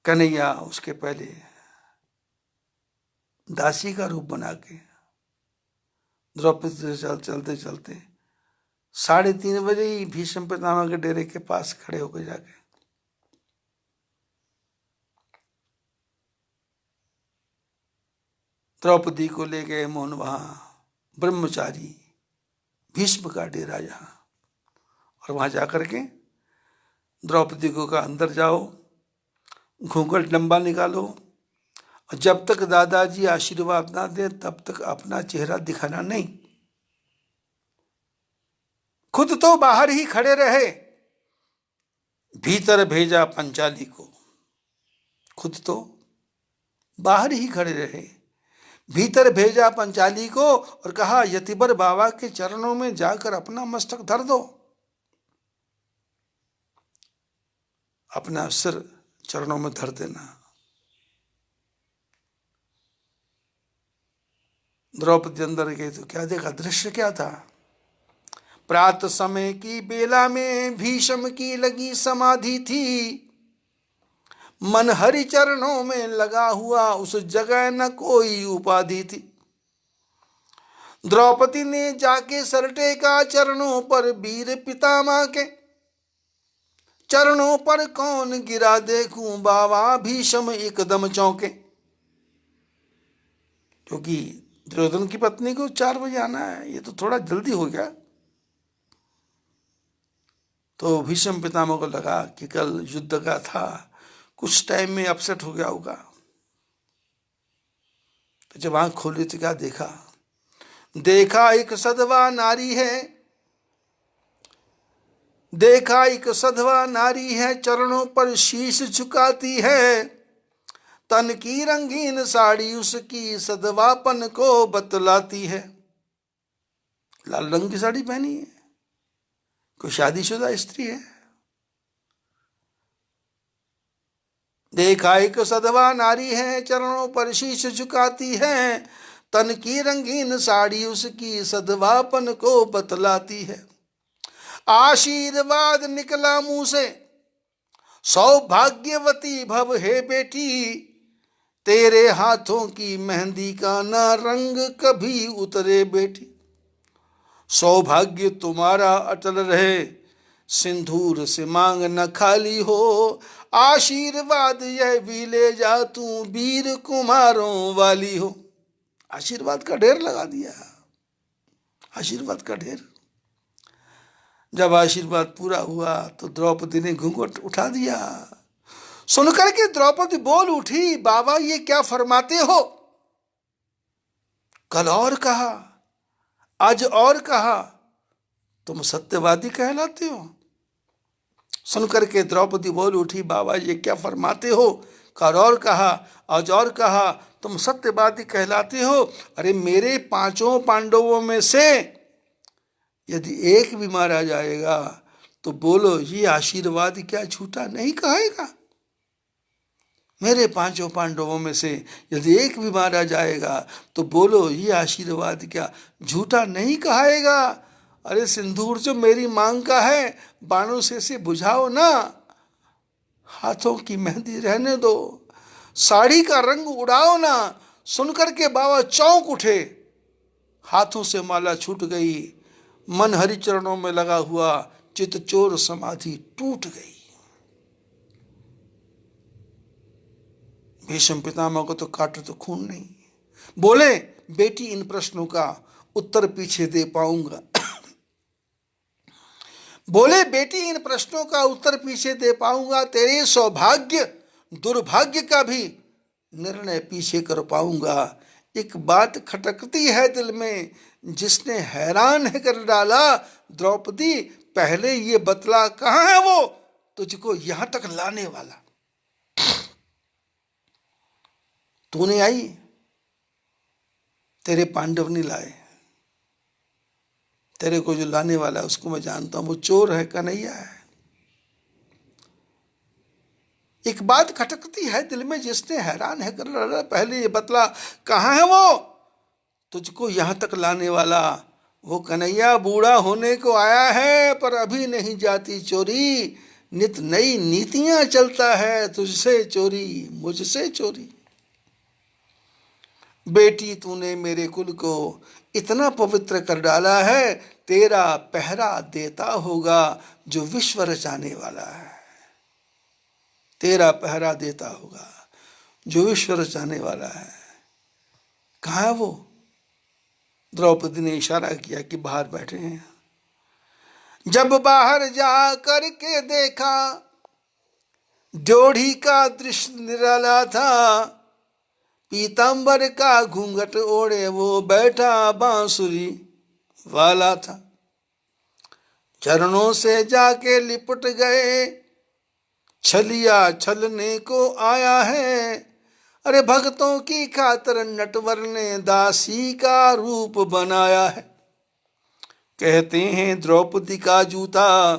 कन्हैया उसके पहले दासी का रूप बना के द्रौपदी से चलते चलते 3:30 बजे ही भीष्म पितामह के डेरे के पास खड़े होकर जाके द्रौपदी को ले गए मोहन वहां, ब्रह्मचारी भीष्म का डेरा जहां। और वहां जाकर के द्रौपदी को कहा अंदर जाओ, घूंघट लंबा निकालो, और जब तक दादाजी आशीर्वाद ना दे तब तक अपना चेहरा दिखाना नहीं। खुद तो बाहर ही खड़े रहे, भीतर भेजा पंचाली को। खुद तो बाहर ही खड़े रहे, भीतर भेजा पंचाली को, और कहा यतिवर बाबा के चरणों में जाकर अपना मस्तक धर दो। अपना सिर चरणों में धर देना। द्रौपदी अंदर गई तो क्या देखा, दृश्य क्या था। प्रात समय की बेला में भीष्म की लगी समाधि थी, मन हरि चरणों में लगा हुआ, उस जगह न कोई उपाधि थी। द्रौपदी ने जाके सर टेका चरणों पर वीर पितामह के, चरणों पर कौन गिरा देखूं बाबा भीष्म एकदम चौंके। क्योंकि दुर्योधन की पत्नी को 4 बजे आना है, ये तो थोड़ा जल्दी हो गया। तो भीष्म पितामह को लगा कि कल युद्ध का था, कुछ टाइम में अपसेट हो गया होगा। तो जब आंख खोली तो क्या देखा, देखा एक सधवा नारी है, देखा एक सधवा नारी है, चरणों पर शीश झुकाती है। तन की रंगीन साड़ी उसकी सधवापन को बतलाती है। लाल रंग की साड़ी पहनी है, कोई शादीशुदा स्त्री है। देखा एक सधवा नारी है, चरणों पर शीश झुकाती है। तन की रंगीन साड़ी उसकी सधवापन को बतलाती है। आशीर्वाद निकला मुंह से, सौभाग्यवती भव हे बेटी, तेरे हाथों की मेहंदी का ना रंग कभी उतरे बेटी। सौभाग्य तुम्हारा अटल रहे, सिंदूर से मांग न खाली हो। आशीर्वाद यह भी ले जा तू, वीर कुमारों वाली हो। आशीर्वाद का ढेर लगा दिया, आशीर्वाद का ढेर। जब आशीर्वाद पूरा हुआ तो द्रौपदी ने घूंघट उठा दिया। सुनकर के द्रौपदी बोल उठी, बाबा ये क्या फरमाते हो। कल और कहा, आज और कहा, तुम सत्यवादी कहलाते हो। सुनकर के द्रौपदी बोल उठी, बाबा ये क्या फरमाते हो। कल और कहा, आज और कहा, तुम सत्यवादी कहलाते हो। अरे मेरे 5 पांडवों में से यदि एक भी मारा जाएगा तो बोलो ये आशीर्वाद क्या झूठा नहीं कहेगा। मेरे 5 पांडवों में से यदि एक भी मारा जाएगा तो बोलो ये आशीर्वाद क्या झूठा नहीं कहेगा। अरे सिंदूर जो मेरी मांग का है, बाणों से बुझाओ ना, हाथों की मेहंदी रहने दो, साड़ी का रंग उड़ाओ ना। सुनकर के बाबा चौंक उठे, हाथों से माला छूट गई, मन हरि चरणों में लगा हुआ, चित चोर समाधि टूट गई। भीष्म पितामह को तो काटे तो खून नहीं। बोले बेटी इन प्रश्नों का उत्तर पीछे दे पाऊंगा बोले बेटी, इन प्रश्नों का उत्तर पीछे दे पाऊंगा, तेरे सौभाग्य दुर्भाग्य का भी निर्णय पीछे कर पाऊंगा। एक बात खटकती है दिल में, जिसने हैरान है कर डाला। द्रौपदी, पहले ये बतला, कहाँ है वो तुझको यहां तक लाने वाला? तूने आई, तेरे पांडव नहीं लाए। तेरे को जो लाने वाला है उसको मैं जानता हूं, वो चोर है, कन्हैया है। एक बात खटकती है दिल में, जिसने हैरान है कर डाला। पहले ये बतला, कहाँ है वो तुझको यहां तक लाने वाला? वो कन्हैया बूढ़ा होने को आया है, पर अभी नहीं जाती चोरी। नित नई नीतियां चलता है, तुझसे चोरी मुझसे चोरी। बेटी, तूने मेरे कुल को इतना पवित्र कर डाला है, तेरा पहरा देता होगा जो विश्व रचाने वाला है। तेरा पहरा देता होगा जो विश्व रचाने वाला है। कहाँ है वो? द्रौपदी ने इशारा किया कि बाहर बैठे हैं। जब बाहर जा करके देखा, ड्योढ़ी का दृश्य निराला था। पीतांबर का घूंघट ओढ़े वो बैठा बांसुरी वाला था। चरणों से जाके लिपट गए, छलिया छलने को आया है। अरे भक्तों की खातर नटवर ने दासी का रूप बनाया है। कहते हैं द्रौपदी का जूता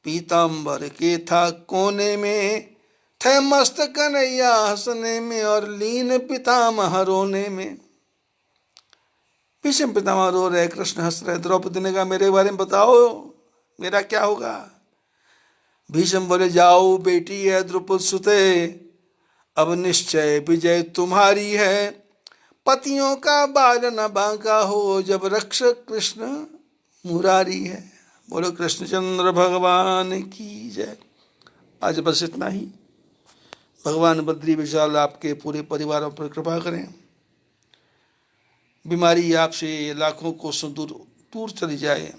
पीतांबर के था कोने में। थे मस्त कन्हैया हंसने में और लीन पितामह रोने में। भीष्म पितामह रो रहे, कृष्ण हंस रहे। द्रौपदी ने कहा, मेरे बारे में बताओ, मेरा क्या होगा? भीष्म बोले, जाओ बेटी है द्रुपद सुते, अब निश्चय विजय तुम्हारी है। पतियों का बाल न बांका हो, जब रक्षक कृष्ण मुरारी है। बोलो कृष्णचंद्र भगवान की जय। आज बस इतना ही। भगवान बद्री विशाल आपके पूरे परिवारों पर कृपा करें। बीमारी आपसे लाखों कोसों दूर दूर चली जाए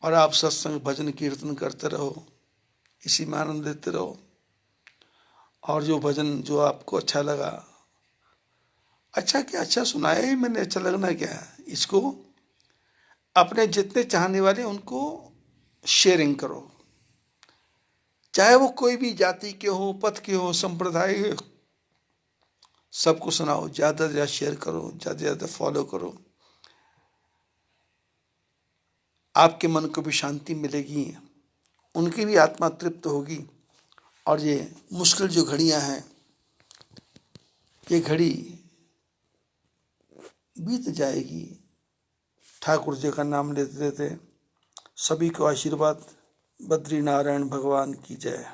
और आप सत्संग भजन कीर्तन करते रहो, इसी में आनंद लेते रहो। और जो भजन जो आपको अच्छा लगा, अच्छा क्या अच्छा सुनाया ही मैंने, अच्छा लगना क्या, इसको अपने जितने चाहने वाले उनको शेयरिंग करो। चाहे वो कोई भी जाति के हो, पथ के हो, संप्रदाय के, सबको सुनाओ। ज़्यादा से ज़्यादा शेयर करो, ज़्यादा से ज़्यादा फॉलो करो। आपके मन को भी शांति मिलेगी, उनकी भी आत्मा तृप्त होगी। और ये मुश्किल जो घड़ियां हैं, ये घड़ी बीत जाएगी। ठाकुर जी का नाम लेते लेते सभी को आशीर्वाद। बद्री नारायण भगवान की जय।